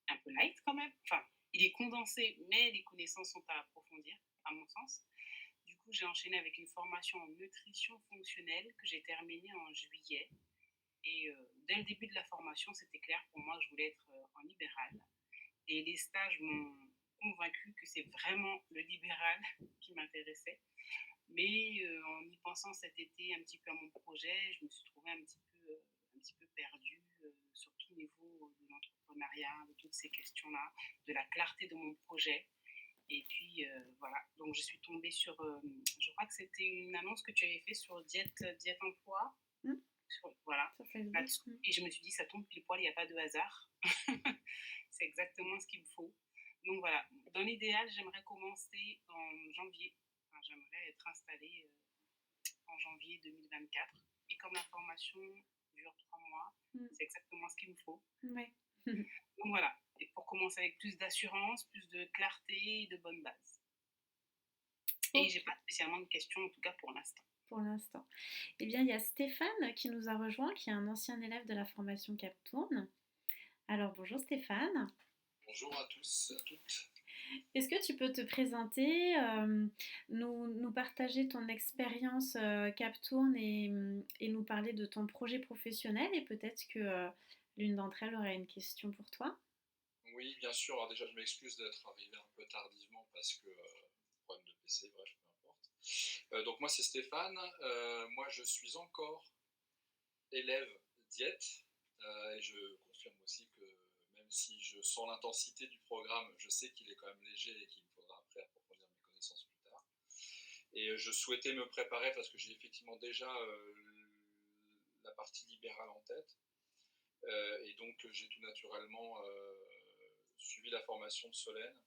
un peu light quand même. Enfin, il est condensé, mais les connaissances sont à approfondir, à mon sens. Du coup, j'ai enchaîné avec une formation en nutrition fonctionnelle que j'ai terminée en juillet. Et dès le début de la formation, c'était clair pour moi que je voulais être en libéral. Et les stages m'ont convaincu que c'est vraiment le libéral qui m'intéressait. Mais en y pensant cet été un petit peu à mon projet, je me suis trouvée un petit peu perdue sur tout niveau de l'entrepreneuriat, de toutes ces questions-là, de la clarté de mon projet. Et puis voilà, donc je suis tombée sur, je crois que c'était une annonce que tu avais fait sur Diète Emploi. Voilà, et je me suis dit, ça tombe pile poil, il n'y a pas de hasard. C'est exactement ce qu'il me faut. Donc voilà, dans l'idéal, j'aimerais commencer en janvier. Enfin, j'aimerais être installée en janvier 2024. Et comme la formation dure 3 mois, c'est exactement ce qu'il me faut. Ouais. Donc voilà, et pour commencer avec plus d'assurance, plus de clarté et de bonnes bases. Et j'ai pas spécialement de questions, en tout cas pour l'instant. Pour l'instant. Eh bien, il y a Stéphane qui nous a rejoint, qui est un ancien élève de la formation Captourne. Alors, bonjour Stéphane. Bonjour à tous et à toutes. Est-ce que tu peux te présenter, nous partager ton expérience Captourne et nous parler de ton projet professionnel et peut-être que l'une d'entre elles aurait une question pour toi? Oui, bien sûr. Alors déjà, je m'excuse d'être arrivé un peu tardivement parce que problème de PC, bref, peu importe. Donc moi, c'est Stéphane. Moi, je suis encore élève diète et je confirme aussi que même si je sens l'intensité du programme, je sais qu'il est quand même léger et qu'il me faudra après approfondir mes connaissances plus tard. Et je souhaitais me préparer parce que j'ai effectivement déjà la partie libérale en tête. Et donc j'ai tout naturellement suivi la formation de Solène.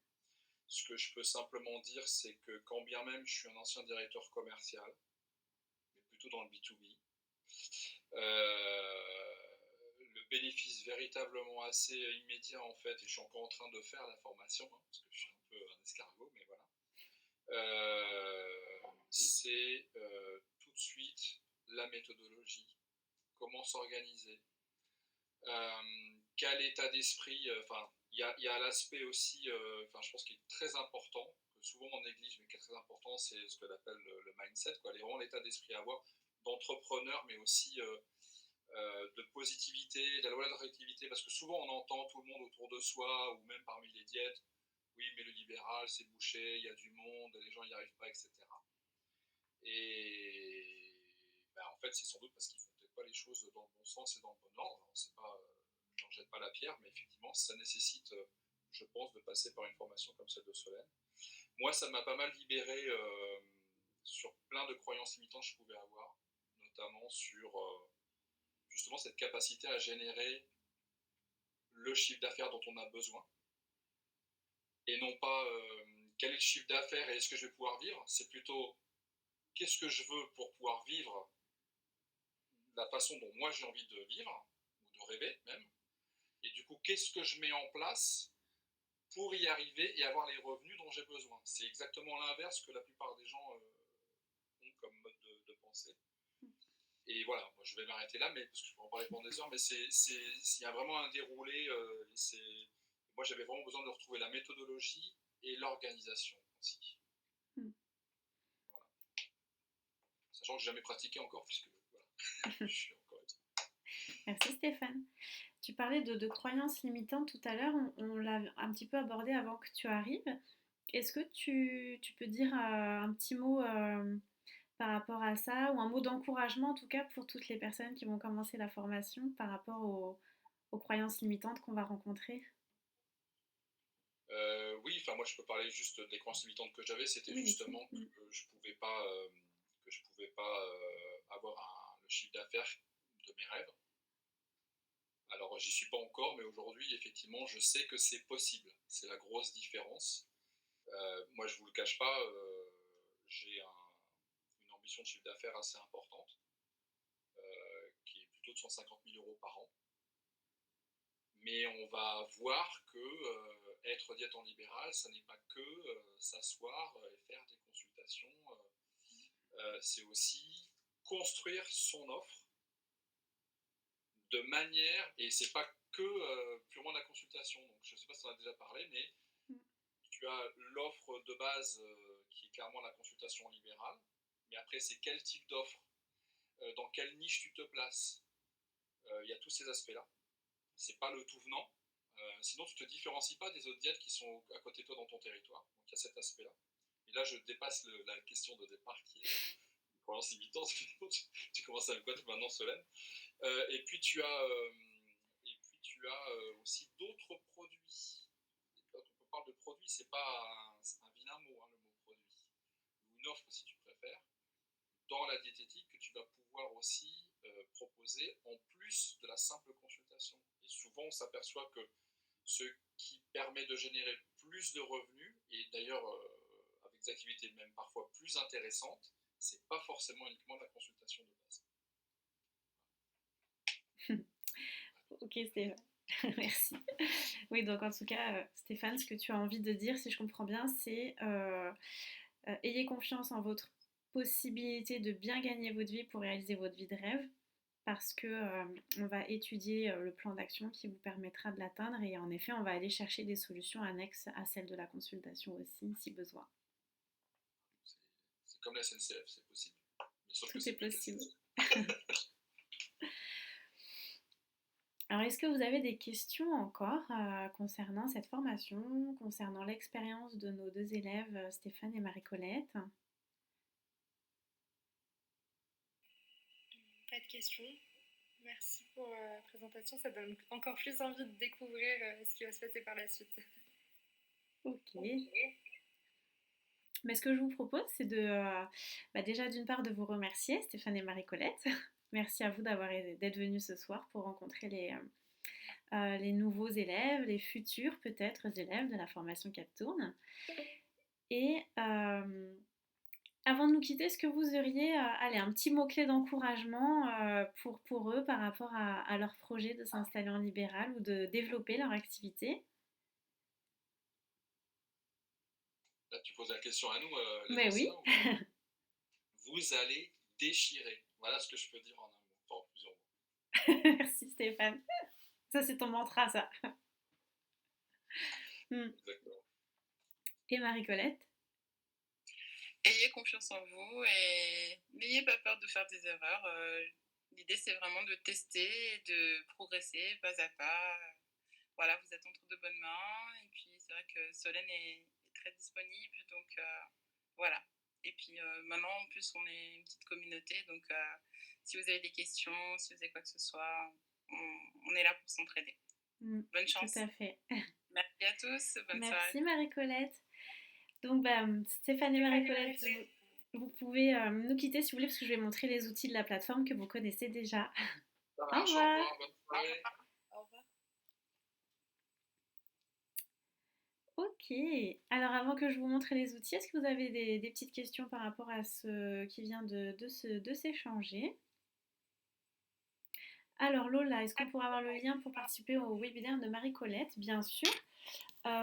Ce que je peux simplement dire, c'est que quand bien même je suis un ancien directeur commercial, mais plutôt dans le B2B, le bénéfice véritablement assez immédiat en fait, et je suis encore en train de faire la formation, parce que je suis un peu un escargot, mais voilà, c'est tout de suite la méthodologie, comment s'organiser, quel état d'esprit, Il y a l'aspect aussi, je pense qu'il est très important, que souvent on néglige, mais qui est très important, c'est ce qu'on appelle le mindset, quoi, vraiment l'état d'esprit à avoir, d'entrepreneur, mais aussi de positivité, de la loi de l'attractivité, parce que souvent on entend tout le monde autour de soi, ou même parmi les diètes, oui, mais le libéral, c'est bouché, il y a du monde, les gens n'y arrivent pas, etc. Et en fait, c'est sans doute parce qu'ils ne font peut-être pas les choses dans le bon sens et dans le bon ordre. Alors, c'est pas, j'en jette pas la pierre, mais effectivement, ça nécessite, je pense, de passer par une formation comme celle de Solène. Moi, ça m'a pas mal libéré sur plein de croyances limitantes que je pouvais avoir, notamment sur justement cette capacité à générer le chiffre d'affaires dont on a besoin, et non pas quel est le chiffre d'affaires et est-ce que je vais pouvoir vivre, c'est plutôt qu'est-ce que je veux pour pouvoir vivre la façon dont moi j'ai envie de vivre, ou de rêver même, et du coup qu'est-ce que je mets en place pour y arriver et avoir les revenus dont j'ai besoin. C'est exactement l'inverse que la plupart des gens ont comme mode de pensée. Et voilà, moi je vais m'arrêter là, mais parce que je peux en parler pendant des heures, mais il y a vraiment un déroulé. Moi j'avais vraiment besoin de retrouver la méthodologie et l'organisation aussi. Voilà. Sachant que je n'ai jamais pratiqué encore, puisque voilà, je suis encore étudiant. Merci Stéphane. Tu parlais de croyances limitantes tout à l'heure, on l'a un petit peu abordé avant que tu arrives. Est-ce que tu peux dire un petit mot par rapport à ça, ou un mot d'encouragement en tout cas pour toutes les personnes qui vont commencer la formation par rapport aux croyances limitantes qu'on va rencontrer? Oui, moi je peux parler juste des croyances limitantes que j'avais, c'était Oui, justement que je pouvais pas, avoir le chiffre d'affaires de mes rêves. Alors j'y suis pas encore, mais aujourd'hui effectivement je sais que c'est possible. C'est la grosse différence. Moi je vous le cache pas, j'ai une ambition de chiffre d'affaires assez importante, qui est plutôt de 150 000 € par an. Mais on va voir que être diète en libéral, ça n'est pas que s'asseoir et faire des consultations. C'est aussi construire son offre de manière, et c'est pas que purement la consultation. Donc je ne sais pas si on en a déjà parlé, mais tu as l'offre de base qui est clairement la consultation libérale. Mais après, c'est quel type d'offre, dans quelle niche tu te places. Il y a tous ces aspects-là. C'est pas le tout venant. Sinon, tu ne te différencies pas des autres diètes qui sont à côté de toi dans ton territoire. Donc, il y a cet aspect-là. Et là, je dépasse la question de départ qui est une croyance limitante. Tu commences à me connaître maintenant, Solène. Et puis, tu as aussi d'autres produits. Quand on parle de produits, c'est pas un vilain mot, le mot produit. Ou une offre, si tu préfères, dans la diététique que tu vas pouvoir aussi proposer en plus de la simple consultation. Et souvent, on s'aperçoit que ce qui permet de générer plus de revenus, et d'ailleurs avec des activités même parfois plus intéressantes, c'est pas forcément uniquement la consultation de base. Ok Stéphane, merci. Oui, donc en tout cas, Stéphane, ce que tu as envie de dire, si je comprends bien, c'est ayez confiance en votre possibilité de bien gagner votre vie pour réaliser votre vie de rêve, parce que on va étudier le plan d'action qui vous permettra de l'atteindre, et en effet, on va aller chercher des solutions annexes à celle de la consultation aussi, si besoin. C'est comme la SNCF, c'est possible. Mais sauf tout que est possible. Alors, est-ce que vous avez des questions encore concernant cette formation, concernant l'expérience de nos deux élèves, Stéphane et Marie-Colette? Pas de questions. Merci pour la présentation, ça donne encore plus envie de découvrir ce qui va se passer par la suite. Ok. Mais ce que je vous propose, c'est déjà d'une part de vous remercier, Stéphane et Marie-Colette. Merci à vous d'être venus ce soir pour rencontrer les nouveaux élèves, les futurs peut-être élèves de la formation Captourne. Et avant de nous quitter, est-ce que vous auriez un petit mot-clé d'encouragement pour eux par rapport à leur projet de s'installer en libéral ou de développer leur activité? Là, tu poses la question à nous, Mais oui. Vous allez déchirer. Voilà ce que je peux dire en un mot, enfin en plusieurs mots. Merci Stéphane. Ça, c'est ton mantra, ça. Mm. Exactement. Et Marie-Colette? Ayez confiance en vous et n'ayez pas peur de faire des erreurs. L'idée, c'est vraiment de tester et de progresser pas à pas. Voilà, vous êtes entre de bonnes mains. Et puis, c'est vrai que Solène est très disponible. Donc, voilà. Et puis, maintenant, en plus, on est une petite communauté. Donc, si vous avez des questions, si vous avez quoi que ce soit, on est là pour s'entraider. Bonne chance. Tout à fait. Merci à tous. Bonne soirée. Merci Marie-Colette. Donc, Stéphane et Marie-Colette, vous pouvez nous quitter si vous voulez, parce que je vais montrer les outils de la plateforme que vous connaissez déjà. Ça Au marche, au revoir. revoir, bonne soirée. Au revoir. Ok. Alors, avant que je vous montre les outils, est-ce que vous avez des petites questions par rapport à ce qui vient de s'échanger? Alors, Lola, est-ce qu'on pourra avoir le lien pour participer au webinaire de Marie-Colette? Bien sûr.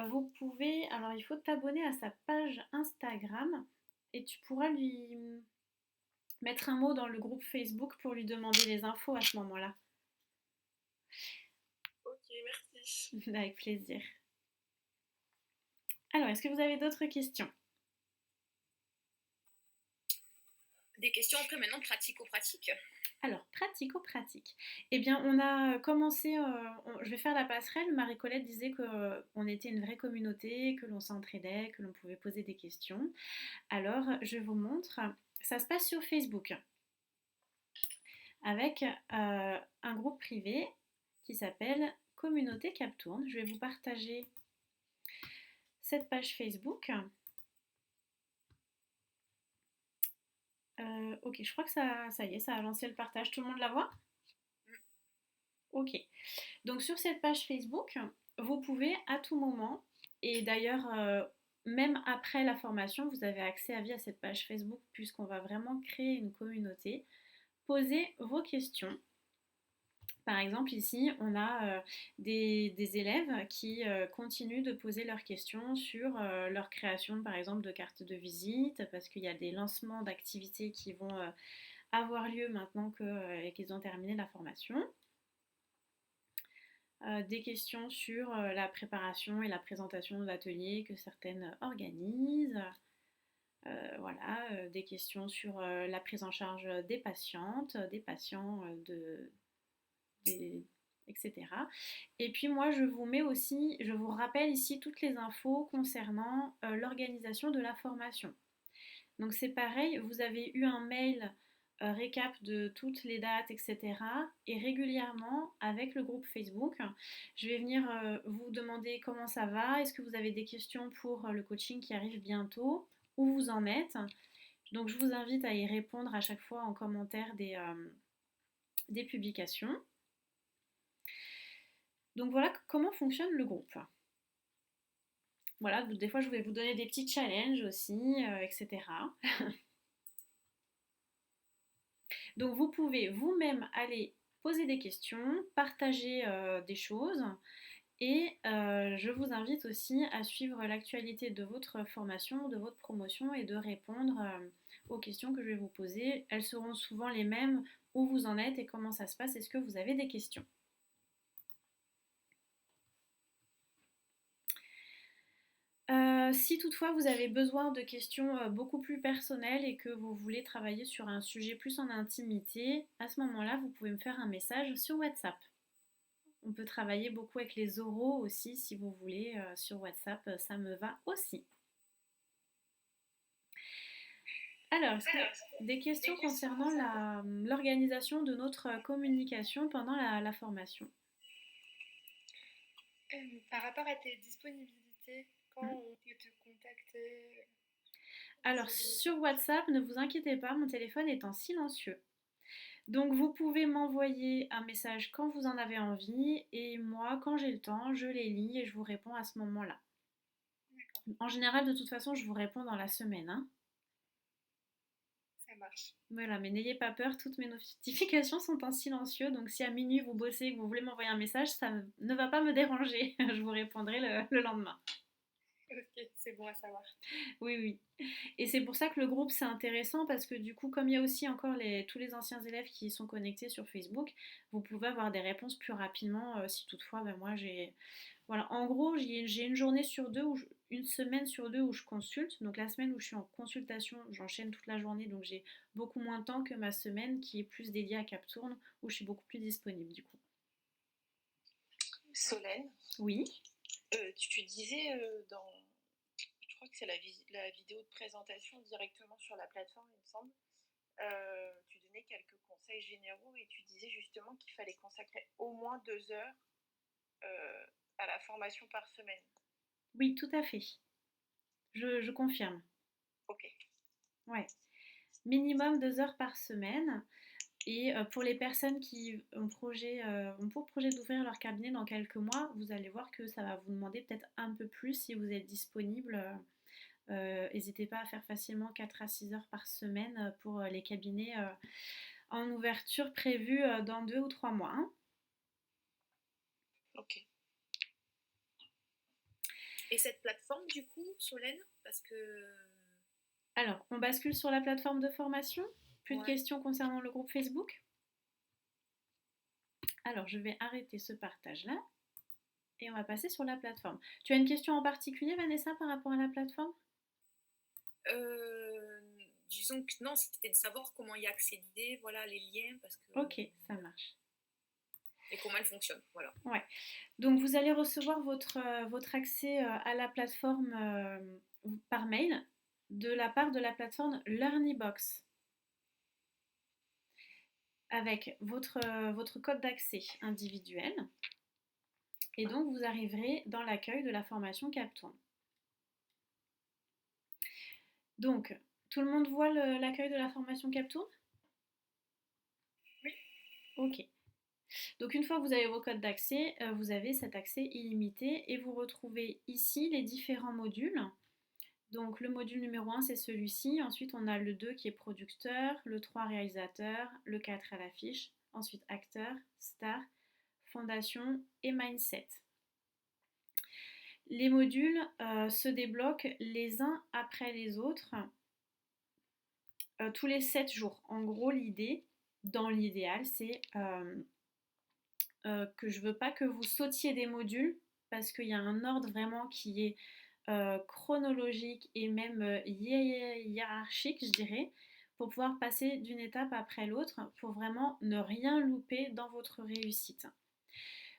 Vous pouvez, alors il faut t'abonner à sa page Instagram et tu pourras lui mettre un mot dans le groupe Facebook pour lui demander les infos à ce moment-là. Ok, merci. Avec plaisir. Alors, est-ce que vous avez d'autres questions? Des questions après maintenant pratico-pratiques. Alors, pratico-pratique. Eh bien, on a commencé, je vais faire la passerelle. Marie-Colette disait qu'on était une vraie communauté, que l'on s'entraidait, que l'on pouvait poser des questions. Alors, je vous montre. Ça se passe sur Facebook avec un groupe privé qui s'appelle Communauté Captourne. Je vais vous partager cette page Facebook. Ok, je crois que ça y est, ça a lancé le partage. Tout le monde la voit? Ok. Donc sur cette page Facebook, vous pouvez à tout moment, et d'ailleurs même après la formation, vous avez accès à vie à cette page Facebook puisqu'on va vraiment créer une communauté, poser vos questions. Par exemple, ici, on a des élèves qui continuent de poser leurs questions sur leur création, par exemple, de cartes de visite, parce qu'il y a des lancements d'activités qui vont avoir lieu maintenant qu'ils ont terminé la formation. Des questions sur la préparation et la présentation de l'atelier que certaines organisent. Voilà, des questions sur la prise en charge des patientes, des patients, etc. Et puis moi, je vous rappelle ici toutes les infos concernant l'organisation de la formation. Donc c'est pareil, vous avez eu un mail récap de toutes les dates, etc. Et régulièrement, avec le groupe Facebook, je vais venir vous demander comment ça va, est-ce que vous avez des questions pour le coaching qui arrive bientôt, où vous en êtes. Donc je vous invite à y répondre à chaque fois en commentaire des publications. Donc voilà comment fonctionne le groupe. Voilà, des fois je vais vous donner des petits challenges aussi, etc. Donc vous pouvez vous-même aller poser des questions, partager des choses et je vous invite aussi à suivre l'actualité de votre formation, de votre promotion et de répondre aux questions que je vais vous poser. Elles seront souvent les mêmes, où vous en êtes et comment ça se passe. Est-ce que vous avez des questions? Si toutefois vous avez besoin de questions beaucoup plus personnelles et que vous voulez travailler sur un sujet plus en intimité, à ce moment-là, vous pouvez me faire un message sur WhatsApp. On peut travailler beaucoup avec les oraux aussi, si vous voulez, sur WhatsApp, ça me va aussi. Alors, est-ce que des questions concernant l'organisation de notre communication pendant la formation? Par rapport à tes disponibilités, quand on peut te contacter? Alors, sur WhatsApp, ne vous inquiétez pas, mon téléphone est en silencieux. Donc, vous pouvez m'envoyer un message quand vous en avez envie et moi, quand j'ai le temps, je les lis et je vous réponds à ce moment-là. En général, de toute façon, je vous réponds dans la semaine. Hein. Ça marche. Voilà, mais n'ayez pas peur, toutes mes notifications sont en silencieux, donc si à minuit vous bossez et que vous voulez m'envoyer un message, ça ne va pas me déranger, je vous répondrai le lendemain. Ok, c'est bon à savoir. Oui, oui. Et c'est pour ça que le groupe c'est intéressant parce que du coup, comme il y a aussi encore tous les anciens élèves qui sont connectés sur Facebook, vous pouvez avoir des réponses plus rapidement si toutefois moi j'ai Voilà, en gros, j'ai une journée sur deux, une semaine sur deux où je consulte. Donc la semaine où je suis en consultation, j'enchaîne toute la journée, donc j'ai beaucoup moins de temps que ma semaine qui est plus dédiée à Captourne, où je suis beaucoup plus disponible du coup. Solène, Oui. tu disais je crois que c'est la vidéo de présentation directement sur la plateforme, il me semble. Tu donnais quelques conseils généraux et tu disais justement qu'il fallait consacrer au moins 2 heures à la formation par semaine. Oui, tout à fait. Je confirme. Ok. Ouais. Minimum 2 heures par semaine. Et pour les personnes qui ont pour projet d'ouvrir leur cabinet dans quelques mois, vous allez voir que ça va vous demander peut-être un peu plus si vous êtes disponible. N'hésitez pas à faire facilement 4 à 6 heures par semaine pour les cabinets en ouverture prévue dans 2 ou 3 mois. Hein. Ok. Et cette plateforme, du coup, Solène, parce que... Alors, on bascule sur la plateforme de formation. Plus de Ouais. questions concernant le groupe Facebook. Alors, je vais arrêter ce partage-là et on va passer sur la plateforme. Tu as une question en particulier, Vanessa, par rapport à la plateforme? Disons que non, c'était de savoir comment y accéder, voilà, les liens, parce que... Ok, ça marche. Et comment elle fonctionne, voilà. Ouais. Donc, vous allez recevoir votre accès à la plateforme par mail de la part de la plateforme LearnyBox avec votre code d'accès individuel. Et donc, vous arriverez dans l'accueil de la formation Captourne. Donc, tout le monde voit l'accueil de la formation Captourne? Oui. Ok. Donc, une fois que vous avez vos codes d'accès, vous avez cet accès illimité et vous retrouvez ici les différents modules. Donc, le module numéro 1, c'est celui-ci. Ensuite, on a le 2 qui est producteur, le 3 réalisateur, le 4 à l'affiche. Ensuite, acteur, star, fondation et mindset. Les modules se débloquent les uns après les autres tous les 7 jours. En gros, l'idée, dans l'idéal, c'est que je ne veux pas que vous sautiez des modules parce qu'il y a un ordre vraiment qui est chronologique et même hiérarchique, je dirais, pour pouvoir passer d'une étape après l'autre, pour vraiment ne rien louper dans votre réussite.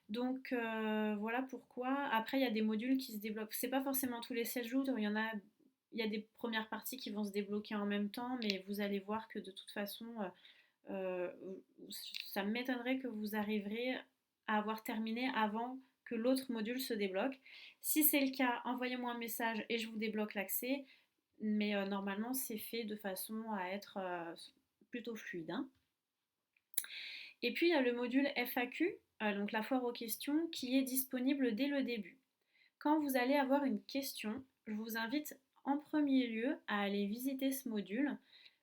Donc voilà pourquoi. Après, il y a des modules qui se débloquent. C'est pas forcément tous les 7 jours. Il y a des premières parties qui vont se débloquer en même temps, mais vous allez voir que de toute façon, ça m'étonnerait que vous arriverez à avoir terminé avant que l'autre module se débloque. Si c'est le cas, envoyez-moi un message et je vous débloque l'accès. Mais normalement, c'est fait de façon à être plutôt fluide. Hein. Et puis, il y a le module FAQ, donc la foire aux questions, qui est disponible dès le début. Quand vous allez avoir une question, je vous invite en premier lieu à aller visiter ce module,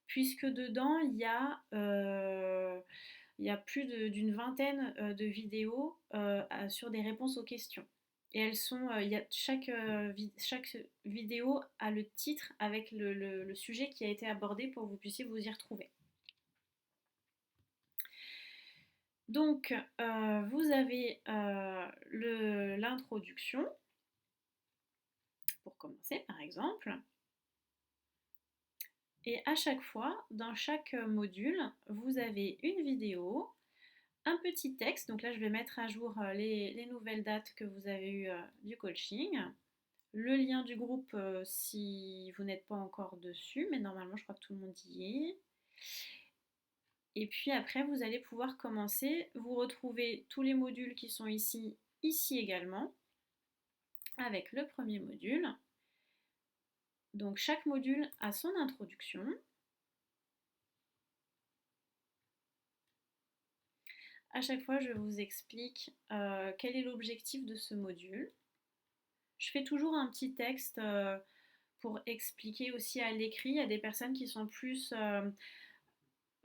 puisque dedans, il y a plus d'une vingtaine de vidéos sur des réponses aux questions. Et elles sont, chaque vidéo a le titre avec le sujet qui a été abordé pour que vous puissiez vous y retrouver. Donc, vous avez l'introduction, pour commencer par exemple. Et à chaque fois, dans chaque module, vous avez une vidéo, un petit texte. Donc là, je vais mettre à jour les nouvelles dates que vous avez eues du coaching. Le lien du groupe si vous n'êtes pas encore dessus, mais normalement, je crois que tout le monde y est. Et puis après, vous allez pouvoir commencer. Vous retrouvez tous les modules qui sont ici également, avec le premier module. Donc chaque module a son introduction. À chaque fois, je vous explique quel est l'objectif de ce module. Je fais toujours un petit texte pour expliquer aussi à l'écrit. Il y a des personnes qui sont plus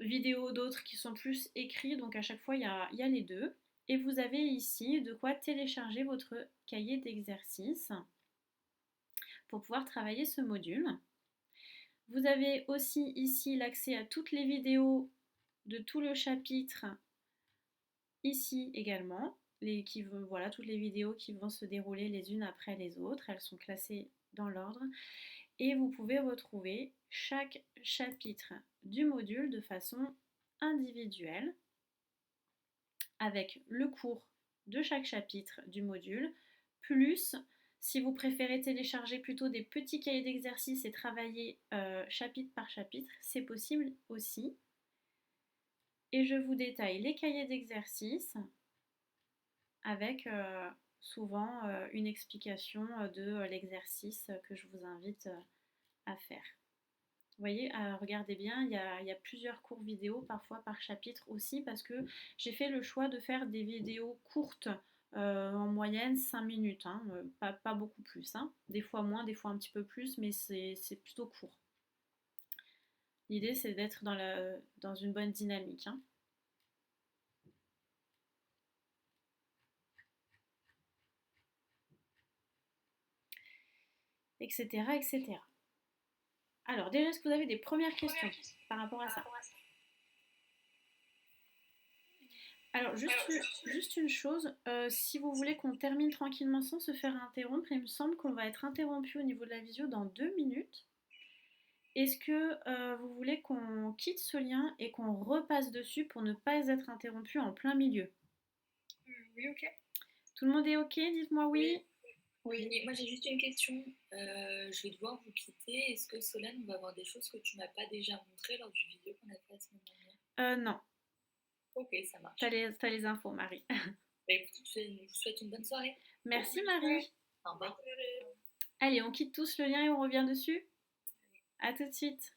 vidéo, d'autres qui sont plus écrits. Donc à chaque fois, il y a les deux. Et vous avez ici de quoi télécharger votre cahier d'exercice pour pouvoir travailler ce module. Vous avez aussi ici l'accès à toutes les vidéos de tout le chapitre, ici également, voilà, toutes les vidéos qui vont se dérouler les unes après les autres. Elles sont classées dans l'ordre. Et vous pouvez retrouver chaque chapitre du module de façon individuelle, avec le cours de chaque chapitre du module, plus, si vous préférez télécharger plutôt des petits cahiers d'exercices et travailler chapitre par chapitre, c'est possible aussi. Et je vous détaille les cahiers d'exercices avec souvent une explication de l'exercice que je vous invite à faire. Vous voyez, regardez bien, il y a plusieurs cours vidéo, parfois par chapitre aussi, parce que j'ai fait le choix de faire des vidéos courtes, en moyenne 5 minutes, hein, pas beaucoup plus. Hein. Des fois moins, des fois un petit peu plus, mais c'est plutôt court. L'idée, c'est d'être dans une bonne dynamique. Hein. Etc., etc. Alors, déjà, est-ce que vous avez des premières questions par rapport à ça? Alors, juste une chose, si vous voulez qu'on termine tranquillement sans se faire interrompre, il me semble qu'on va être interrompu au niveau de la visio dans 2 minutes. Est-ce que vous voulez qu'on quitte ce lien et qu'on repasse dessus pour ne pas être interrompu en plein milieu? Oui, ok. Tout le monde est ok? Dites-moi oui. Oui, moi j'ai juste une question. Je vais devoir vous quitter. Est-ce que Solène, on va avoir des choses que tu m'as pas déjà montrées lors du vidéo qu'on a fait la semaine dernière? Non. Ok, ça marche. T'as les infos, Marie. Je vous souhaite une bonne soirée. Merci, Marie. Au revoir. Allez, on quitte tous le lien et on revient dessus. À tout de suite.